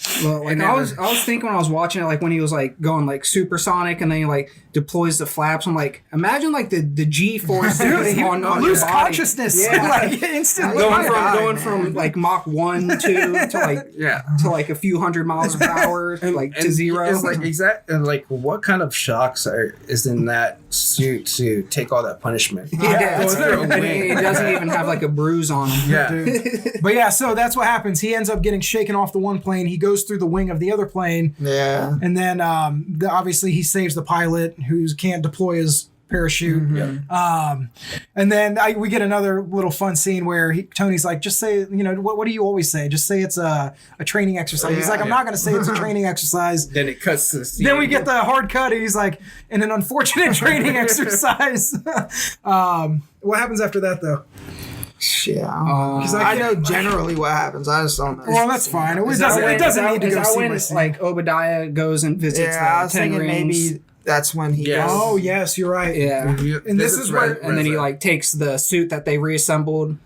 like I was thinking when I was watching it, like when he was like going like supersonic, and then he like deploys the flaps. I'm like, imagine like the G-force on lose your body. consciousnly, like instantly. Going from like Mach 1, 2 to like a few hundred miles per hour, like to zero. It's like like what kind of shocks is in that suit to take all that punishment? Yeah, he doesn't even have like a bruise on him. Yeah, dude. But yeah, so that's what happens. He ends up getting shaken off the one plane. He goes through the wing of the other plane. Yeah, and then obviously he saves the pilot who can't deploy his parachute. Mm-hmm. And then we get another little fun scene where Tony's like, just say, what do you always say? Just say it's a training exercise. He's like, I'm not going to say it's a training exercise. Then it cuts to the scene. Then we get the hard cut, and he's like, in an unfortunate training exercise. What happens after that, though? Yeah. I I know generally what happens. I just don't know. Well, that's fine. It Is doesn't need to go that see when, my scene. like Obadiah goes and visits Yeah, I the was 10 thinking rings. maybe that's when he Yes. goes. Oh yes, you're right. Yeah. And this is where- And then he like takes the suit that they reassembled.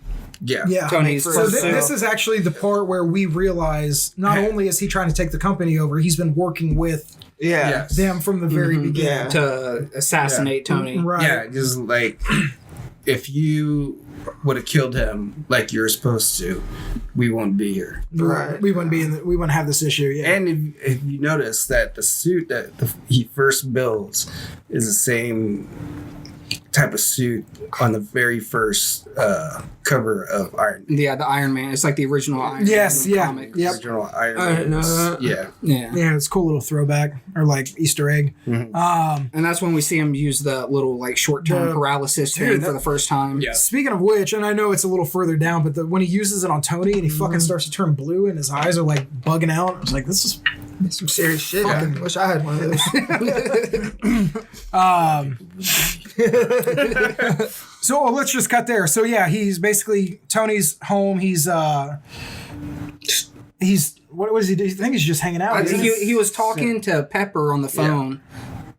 Yeah. Yeah. Tony's So So first suit. this is actually the part where we realize not only is he trying to take the company over, he's been working with Yeah. Yes. them from the very Mhm. beginning. Yeah. to assassinate Tony. Right. Yeah, just like if you would have killed him like you're supposed to, we won't be here. Right. We wouldn't we wouldn't have this issue. Yeah. And if you notice that the suit that he first builds is the same type of suit on the very first cover of Iron Man. Yeah, the Iron Man. It's like the original Iron Yes, Man yeah. comic. Yep. Original Iron I didn't Man. know that. Yeah. Yeah. Yeah, it's a cool little throwback or like Easter egg. And that's when we see him use the little like short-term The- paralysis Dude, thing that- for the first time. Yeah. Speaking of which, and I know it's a little further down, but when he uses it on Tony and he fucking starts to turn blue and his eyes are like bugging out, I was like, this is Some serious shit. I wish I had one of those. So let's just cut there. So yeah, he's basically Tony's home. He's what was he do? I think he's just hanging out. I isn't think he? he was talking to Pepper on the phone.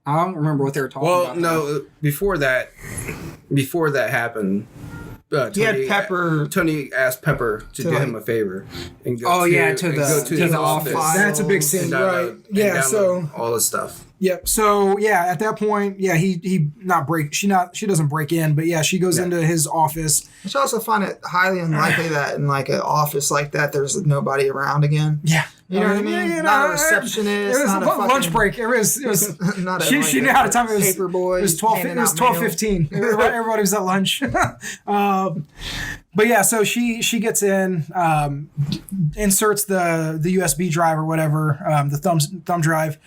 I don't remember what they were talking Well, about. no, before that happened, He had Pepper. Tony asked Pepper to do like- him a favor and go Oh, to, yeah, to and the- go to the office. That's a big scene, and right? and Yeah. download So all the stuff. yep. So yeah, at that point, yeah, she doesn't break in, but yeah, she goes into his office. Which I also find it highly unlikely that in like an office like that, there's nobody around again. Yeah. You know what I mean? Not a receptionist. It was not a a fucking, lunch break. It was Not a, she knew how to time it. Was paper boy. It was 12. It handing was out mail. 12:15. Everybody was at lunch. But yeah, so she gets in, inserts the USB drive or whatever, the thumb drive,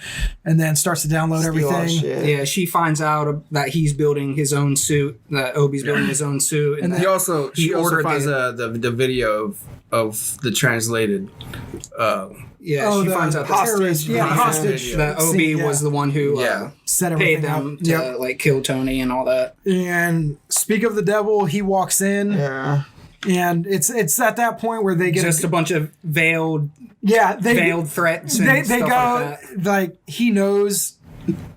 and then starts to download Steal our everything. shit. Yeah, she finds out that he's building his own suit, that Obi's building his own suit. And She also ordered finds the video of the translated. yeah, Oh, she the finds out hostage. Yeah, the hostage. that scene, Obi yeah. was the one who Set paid everything them up. to Yep. like kill Tony and all that. And speak of the devil, he walks in, Yeah. and it's at that point where they get Just a bunch of veiled threats. And they stuff go like that. like he knows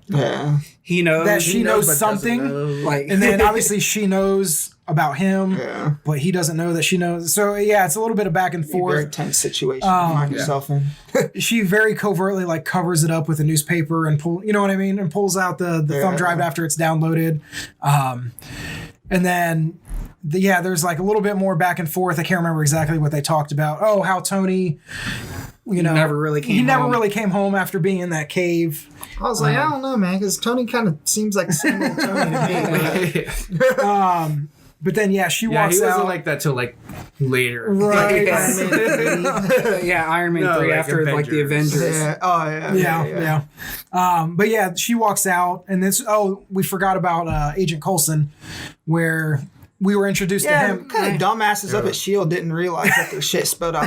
Yeah. He knows that she knows but something, doesn't know. like, and then obviously she knows about him, Yeah. but he doesn't know that she knows. So yeah, it's a little bit of back and Very forth. tense situation to find yourself in. She very covertly like covers it up with a newspaper and you know what I mean, and pulls out the thumb drive after it's downloaded, and then. There's like a little bit more back and forth. I can't remember exactly what they talked about. Oh, how Tony, never really came home. really came home after being in that cave. I was like, I don't know, man, because Tony kind of seems like the same old Tony to me. But then she Yeah, walks he wasn't out. like that till like later. Right. Iron Man No, 3 like after like the Avengers. Avengers. Yeah. Oh, yeah. But yeah, she walks out, and this. Oh, we forgot about Agent Coulson, where we were introduced to Yeah, him. kind of dumbasses up at S.H.I.E.L.D. didn't realize that their shit spelled out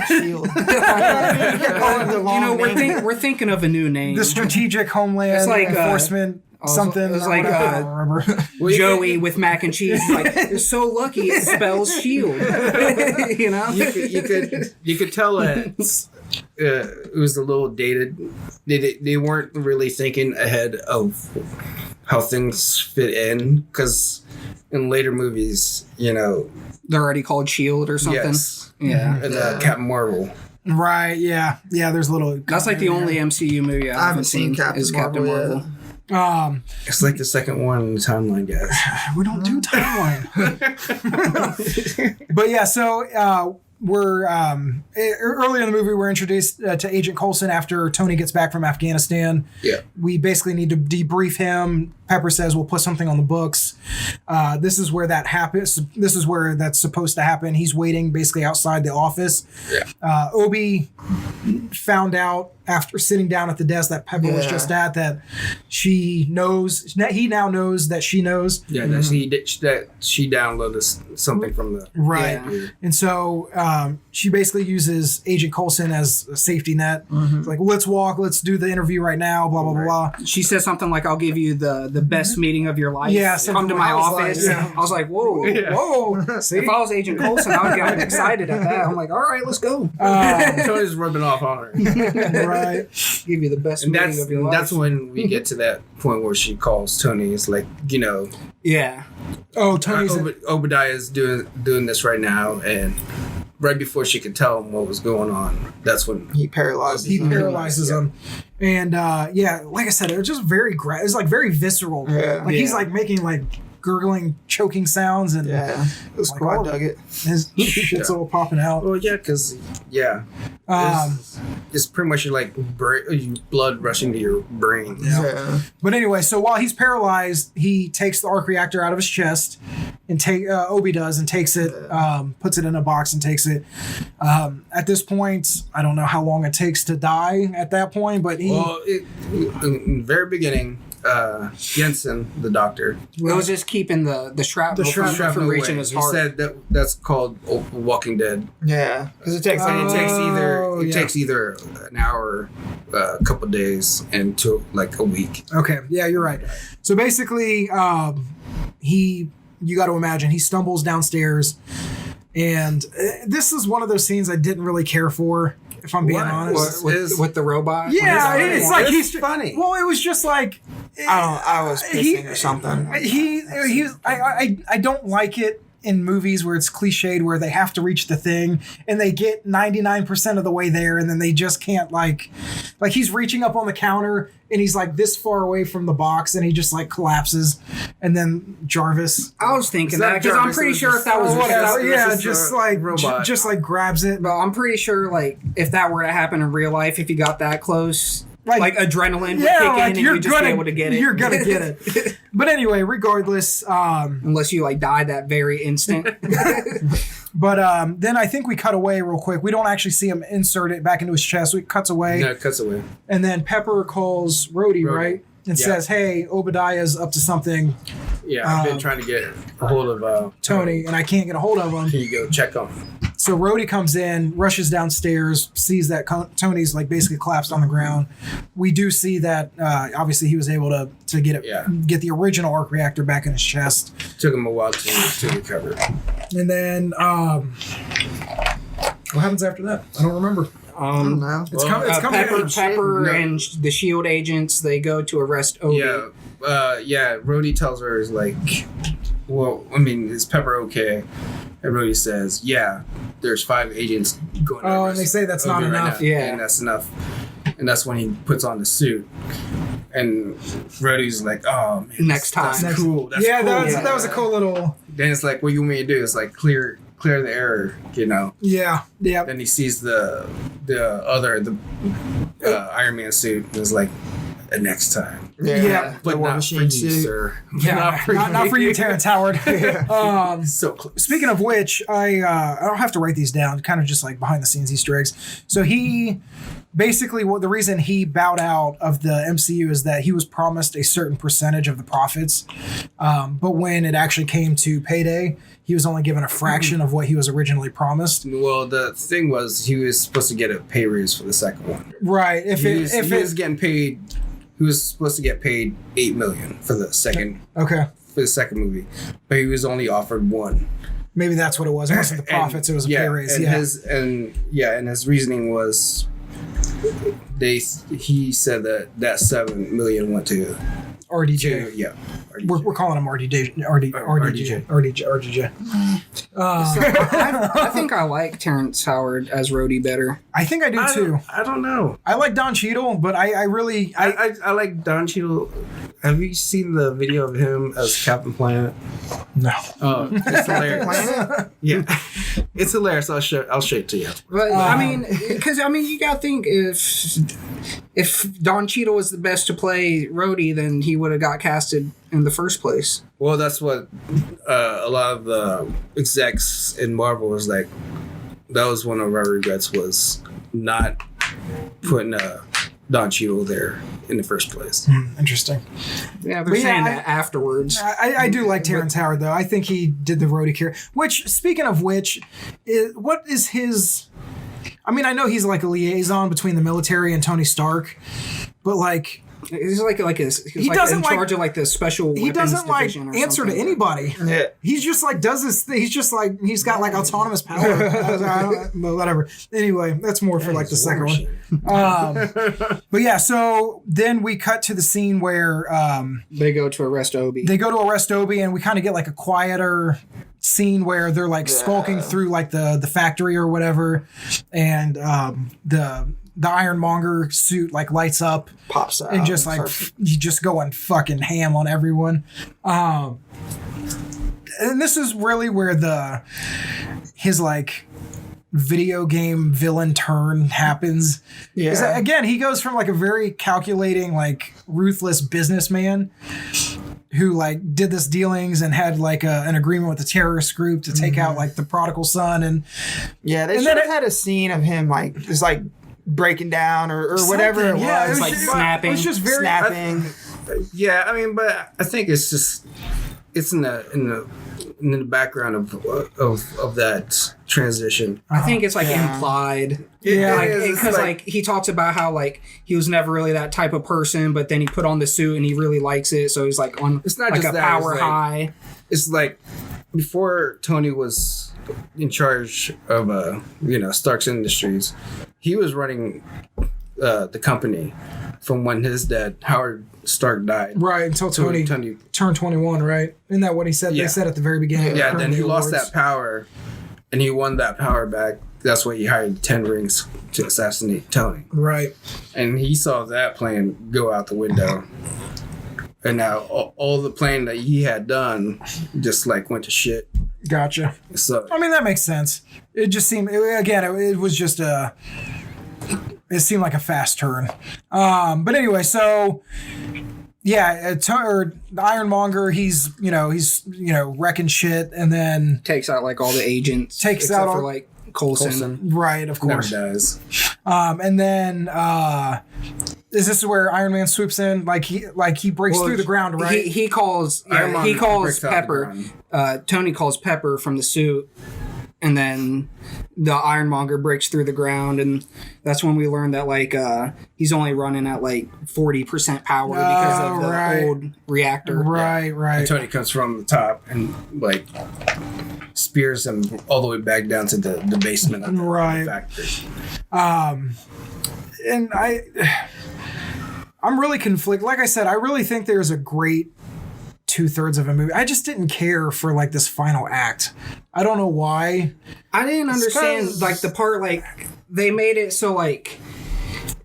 S.H.I.E.L.D. We're thinking of a new name. The Strategic Homeland It's like, Enforcement something. it's like, I don't remember. Joey with mac and cheese. Like, you're so lucky it spells shield. You know? You could tell that it was a little dated. They weren't really thinking ahead of how things fit in, because in later movies, They're already called shield or something. yes, Yeah. and Captain Marvel. Right? Yeah. There's a little. That's like the only MCU movie I haven't seen is Captain Marvel. It's like the second one in the timeline, guys. We don't do timeline. But yeah, so we're earlier in the movie we're introduced to Agent Coulson after Tony gets back from Afghanistan. Yeah. We basically need to debrief him. Pepper says we'll put something on the books. This is where that happens. This is where that's supposed to happen. He's waiting basically outside the office. Yeah. Obi found out after sitting down at the desk that Pepper was just at, that he now knows that she knows. Yeah, that she downloaded something from the Right. Yeah. And so she basically uses Agent Coulson as a safety net. It's like, let's walk, let's do the interview right now, blah, blah, blah, blah. She says something like, "I'll give you the best meeting of your life. Yeah, Come to my I was like, office." yeah. I was like, "Whoa, whoa!" See? If I was Agent Coulson, I would get excited at that. I'm like, "All right, let's go. Tony's rubbing off on her. Right. Give you the best And meeting of your life." that's when we get to that point where she calls Tony. It's like, Yeah. Oh, Tony's... Obadiah is doing this right now, and right before she could tell him what was going on, that's when He paralyzes him. And like I said, it was just very it's like very visceral. Yeah. Like he's like making like gurgling, choking sounds, and Yeah. It was Like, cool. I oh. dug it. his shit's all popping out. Well, yeah, because it's pretty much like blood rushing to your brain. Yeah. But anyway, so while he's paralyzed, he takes the arc reactor out of his chest, and Obi does, and takes it, puts it in a box and takes it. At this point, I don't know how long it takes to die at that point, but he... Well, in the very beginning, Jensen, the doctor, It was just keeping the shrapnel from reaching his heart. He said that's called Walking Dead. Yeah. Because it takes It takes either an hour, a couple days, and to like a week. Okay, yeah, you're right. So basically, you got to imagine, he stumbles downstairs, and this is one of those scenes I didn't really care for, if I'm being honest. With the robot. Yeah, it's like it's funny. Well, it was just like I was pissing or something. I don't like it in movies where it's cliched, where they have to reach the thing and they get 99% of the way there, and then they just can't like he's reaching up on the counter and he's like this far away from the box and he just like collapses, and then Jarvis, I was thinking Is that that because I'm Jarvis pretty or sure if that was whatever, this is just a like robot. just like grabs it. But I'm pretty sure, like, if that were to happen in real life, if you got that close, like adrenaline would kick in and you'd just be able to get it. You're gonna get it. But anyway, regardless, Unless you like die that very instant. but then I think we cut away real quick. We don't actually see him insert it back into his chest. It cuts away. No, it cuts away. And then Pepper calls Rhodey, right? And says, "Hey, Obadiah's up to something, Yeah, I've been trying to get a hold of Tony, and I can't get a hold of him." Can you go check on him? So Rhodey comes in, rushes downstairs, sees that Tony's like basically collapsed on the ground. We do see that obviously he was able to get get the original arc reactor back in his chest. Took him a while to recover. And then what happens after that? I don't remember. I don't know. It's coming. Pepper and the SHIELD agents, they go to arrest Obi. Yeah. Rhodey tells her, is like, well, I mean, is Pepper okay? And Rhodey says, yeah, there's 5 agents going. Oh, and they say that's not enough. Now, and that's enough. And that's when he puts on the suit. And Rhodey's like, oh, man, Next time. That's cool. That's Yeah, cool. that was a cool little. Then it's like, what you want me to do? It's like clear the error, you know. Yeah. Then he sees the Iron Man suit and is like, next time. Yeah. But War not Machine for you, suit. sir. Yeah, not for you, Terrence Howard. So close. Speaking of which, I don't have to write these down. Kind of just like behind the scenes Easter eggs. So he basically, the reason he bowed out of the MCU is that he was promised a certain percentage of the profits, but when it actually came to payday, he was only given a fraction of what he was originally promised. Well, the thing was, he was supposed to get a pay raise for the second one. Right. He was getting paid. He was supposed to get paid $8 million for the second. Okay. For the second movie, but he was only offered 1. Maybe that's what it was. It wasn't the profits. It was a pay raise. And his reasoning was, he said that 7 million went to RDJ. Yeah. We're calling him RDJ. I think I like Terrence Howard as Rhodey better. I think I do too. I don't know. I like Don Cheadle, but I really I like Don Cheadle. Have you seen the video of him as Captain Planet? no. Oh, it's hilarious. Yeah, it's hilarious. I'll show it to you. But I mean, because you gotta think if Don Cheadle was the best to play Rhodey, then he would have got casted in the first place. Well, that's what a lot of the execs in Marvel was like. That was one of our regrets, was not putting Don Cheadle there in the first place. Interesting. Yeah, they're saying that afterwards. I do like Terrence Howard though. I think he did the Rhodey character. Which, speaking of which, what is his? I mean, I know he's like a liaison between the military and Tony Stark, but like. He's like He doesn't in charge of like the special. He doesn't like division or answer to something. anybody. Yeah. He's just like does this. He's just like he's got like autonomous power. But whatever. Anyway, that's more for like the second one. But yeah, so then we cut to the scene where They go to arrest Obi. they go to arrest Obi, and we kind of get like a quieter scene where they're like skulking through like the factory or whatever, and the Ironmonger suit like lights up, Pops out. and just like you just going fucking ham on everyone. And this is really where his like video game villain turn happens. Yeah. 'Cause, again, he goes from like a very calculating, like ruthless businessman who like did this dealings and had like an agreement with the terrorist group to take out like the prodigal son, and Yeah, they And should then have had a scene of him like just like breaking down or whatever it was. Yeah, it was like just, snapping. It was just very snapping. Yeah, I mean, but I think it's just it's in the background of that transition. I think it's like implied. Yeah, like, it is. It's because like he talks about how like he was never really that type of person, but then he put on the suit and he really likes it, so he's like on It's not like just a that, power it's like- high. It's like before Tony was in charge of Stark's Industries, he was running the company from when his dad Howard Stark died. right until Tony turned 21. Right? Isn't that what he said? Yeah. They said at the very beginning. Yeah, of then he the lost awards. that power, and he won that power back. That's why he hired the 10 Rings to assassinate Tony. Right. And he saw that plan go out the window. And now all the plan that he had done just like went to shit. Gotcha. So I mean, that makes sense. It just seemed, it was just it seemed like a fast turn. But anyway, so yeah, the Ironmonger, he's wrecking shit, and then Takes out like all the agents. Takes except out for all- like Coulson. right, of never course. dies. And then is this where Iron Man swoops in? Like he breaks Well, through the ground, right? He calls Iron he Man calls breaks out the Pepper. ground. Tony calls Pepper from the suit, and then the Ironmonger breaks through the ground, and that's when we learn that like he's only running at like 40% power because of the right. old reactor. right. And Tony comes from the top and like spears him all the way back down to the basement of the Right. factory. And I'm really conflicted. Like I said, I really think there's a great 2/3 of a movie. I just didn't care for like this final act. I don't know why. I didn't understand 'cause- like the part like they made it so like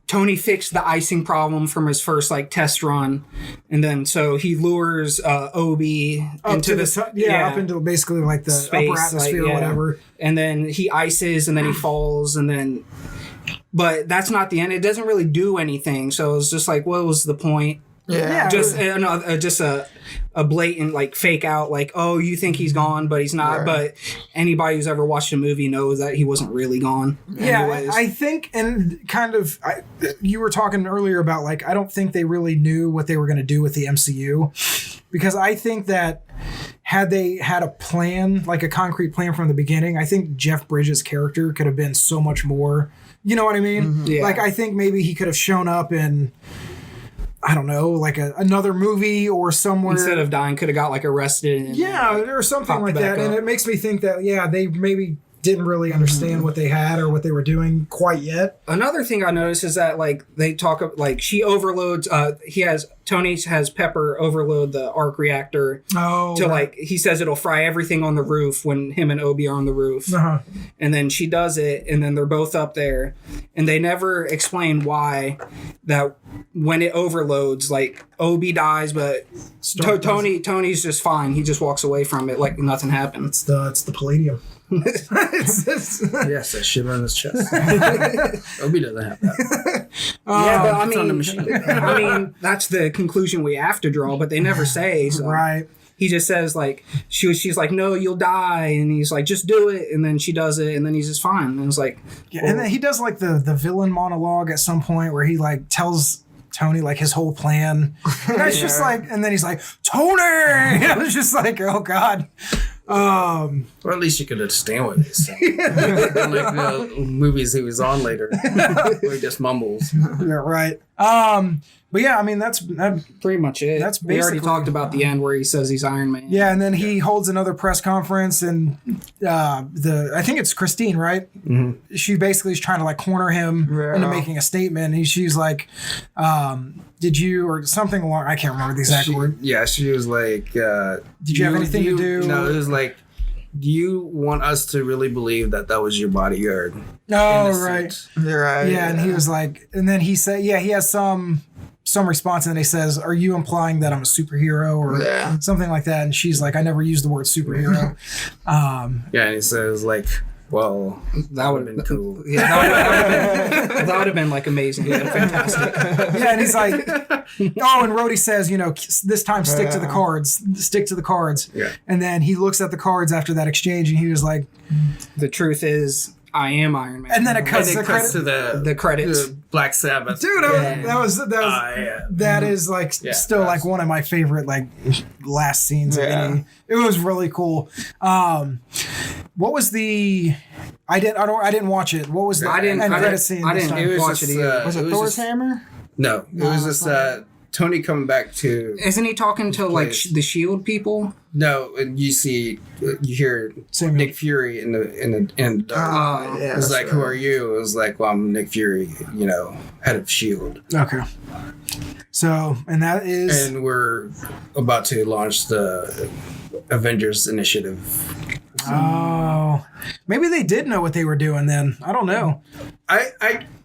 Tony fixed the icing problem from his first like test run, and then so he lures Obi Up into to the up into basically like the space, upper atmosphere like, or whatever. and then he ices, and then he falls, and then. But that's not the end. It doesn't really do anything. So it's just like, what was the point? Yeah. Just just a blatant like fake out. Like, oh, you think he's gone, but he's not. Right. But anybody who's ever watched a movie knows that he wasn't really gone. Yeah, anyways. I think, and kind of, you were talking earlier about like, I don't think they really knew what they were going to do with the MCU, because I think that had they had a plan, like a concrete plan from the beginning, I think Jeff Bridges' character could have been so much more. You know what I mean? Yeah. Like, I think maybe he could have shown up in, I don't know, like another movie or somewhere. Instead of dying, could have got like arrested. And, Yeah, or something popped like back that. And up. it makes me think that, yeah, they maybe didn't really understand what they had or what they were doing quite yet. Another thing I noticed is that like they talk like she overloads. Tony has Pepper overload the arc reactor Oh, to like he says it'll fry everything on the roof when him and Obi are on the roof. Uh-huh. And then she does it, and then they're both up there, and they never explain why that when it overloads, like Obi dies, but Stark doesn't. Tony's just fine. He just walks away from it like nothing happened. It's the palladium. Yes, that shit on his chest. Obi doesn't have that. Yeah, but it's on the machine. I mean, that's the conclusion we have to draw, but they never say. So. Right. he just says like she's like, no, you'll die, and he's like, just do it, and then she does it, and then he's just fine. And it's like, Yeah, and then he does like the villain monologue at some point where he like tells Tony like his whole plan. And it's just like, and then he's like, Tony! I was just like, oh God. Or at least you could understand what he's saying. Like the movies he was on later, where he just mumbles. Yeah, right. But yeah, I mean that's pretty much it. That's we already basically- talked about the end where he says he's Iron Man. yeah, and then he holds another press conference, and I think it's Christine, right? Mm-hmm. She basically is trying to like corner him into making a statement. And she's like, "Did you or something along? I can't remember the exact word. Yeah, she was like, Did you have anything to do?" No, it was like, do you want us to really believe that was your bodyguard? Oh, Innocent. right. You're right. Yeah, and he was like, and then he said, yeah, he has some response, and then he says, "Are you implying that I'm a superhero or something like that?" And she's like, "I never used the word superhero." Yeah, and he says like, well, That would have been cool. Yeah, that would have been like amazing. Yeah, fantastic. Yeah, and he's like, "Oh," and Rhodey says, "You know, this time stick to the cards. Stick to the cards." Yeah. And then he looks at the cards after that exchange, and he was like, The truth is, I am Iron Man. and then it cuts And to it cuts to the credits. the Black Sabbath. Dude, that is like still like one of my favorite like last scenes of any. It was really cool. What was the? I didn't watch it. What was the end credit scene? I this didn't time? It was watch just, it either. Was it Thor's hammer? No, it was just Tony coming back to. Isn't he talking to like place. the Shield people? No, and you hear Samuel. Nick Fury in the dark. Yeah. It was like, who are you? It was like, well, I'm Nick Fury, head of S.H.I.E.L.D. Okay. So, and that is And we're about to launch the Avengers Initiative. oh, maybe they did know what they were doing then. I don't know.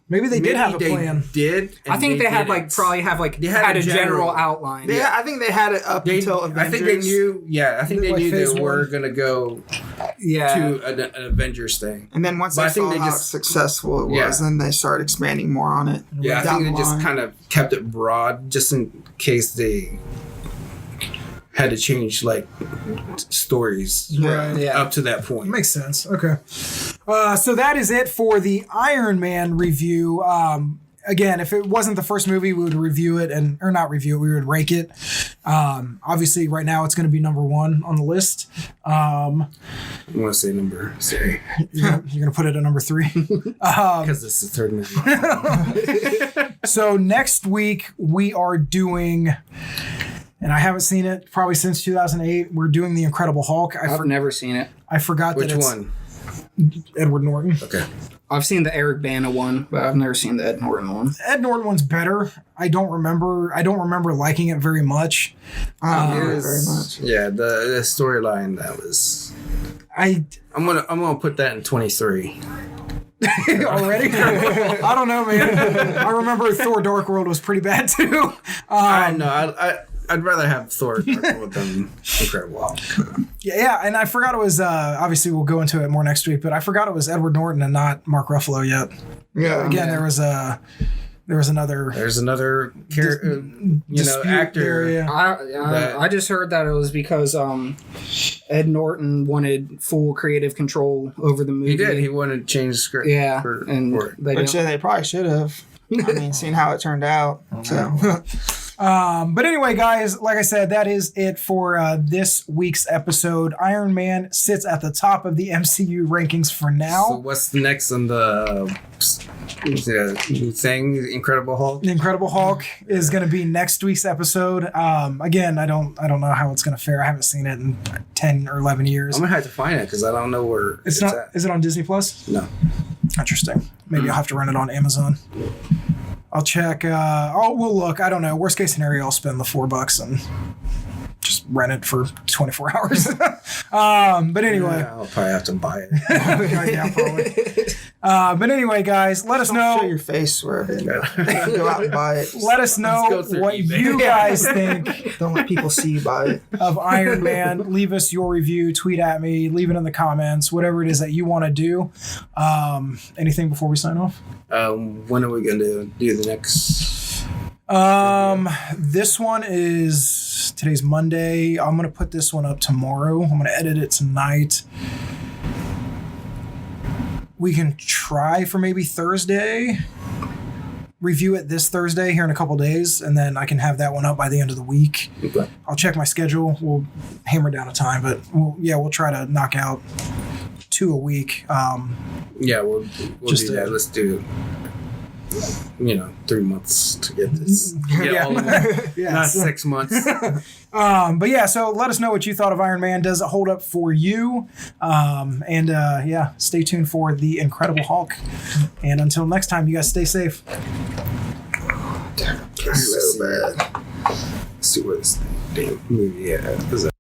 Maybe they did have a plan. Did I think they had didn't. probably have like had a general outline. I think they had it up until Avengers. I think they knew. Yeah, I think they Like knew phase they were one. gonna go Yeah. to an Avengers thing. And then once But they I think saw they how just- successful it was, then they started expanding more on it. Yeah, I down think they the just line. kind of kept it broad, just in case they had to change like stories Right. Yeah. up to that point. Makes sense. Okay. So that is it for the Iron Man review. Again, if it wasn't the first movie, we would review it or not review it. We would rank it. Obviously, right now it's going to be number one on the list. I want to say number three You're going to put it at number 3. because this is the third movie. So next week we are doing, and I haven't seen it probably since 2008. We're doing the Incredible Hulk. I've never seen it. I forgot Which that it's one? Edward Norton. Okay. I've seen the Eric Bana one, but I've never seen the Ed Norton one. Ed Norton one's better. I don't remember liking it very much. Very much. Yeah, the storyline that was. I'm gonna put that in 23. already. I don't know, man. I remember Thor: Dark World was pretty bad too. I know. I'd rather have Thor Dark World than Incredible Hulk. Yeah, and I forgot it was. Obviously, we'll go into it more next week, but I forgot it was Edward Norton and not Mark Ruffalo yet. Yeah. Again, there was another. There's another dispute actor. there, yeah. I just heard that it was because Ed Norton wanted full creative control over the movie. He did. He wanted to change the script. Yeah, for and it. they Which didn't. they probably should have. I mean, seeing how it turned out. So. But anyway, guys, like I said, that is it for this week's episode. Iron Man sits at the top of the MCU rankings for So now. what's next on the thing? Incredible Hulk. The Incredible Hulk is going to be next week's episode. Again, I don't know how it's going to fare. I haven't seen it in 10 or 11 years. I'm gonna have to find it because I don't know where It's not. at. Is it on Disney Plus? No. Interesting. Maybe I'll have to rent it on Amazon. I'll check. We'll look. I don't know. Worst case scenario, I'll spend the $4 and just rent it for 24 hours. But anyway. Yeah, I'll probably have to buy it. Yeah, probably. But anyway, guys, let us Don't show know. your face wherever you go out and buy it. Let us know go through what eBay. you guys think Don't let people see you buy it. of Iron Man. Leave us your review. Tweet at me. Leave it in the comments. Whatever it is that you want to do. Anything before we sign off? When are we gonna do the next? This one is Today's Monday. I'm going to put this one up tomorrow. I'm going to edit it tonight. We can try for maybe Thursday. Review it this Thursday here in a couple days, and then I can have that one up by the end of the week. Okay. I'll check my schedule. We'll hammer down a time, but we'll try to knock out 2 a week. Yeah, we'll Just do that. Let's do 3 months to get this. Yeah. All in one. Yeah, Not so- 6 months. But yeah, so let us know what you thought of Iron Man. Does it hold up for you? Stay tuned for The Incredible Hulk. And until next time, you guys stay safe. So bad. Let's see what this damn movie is.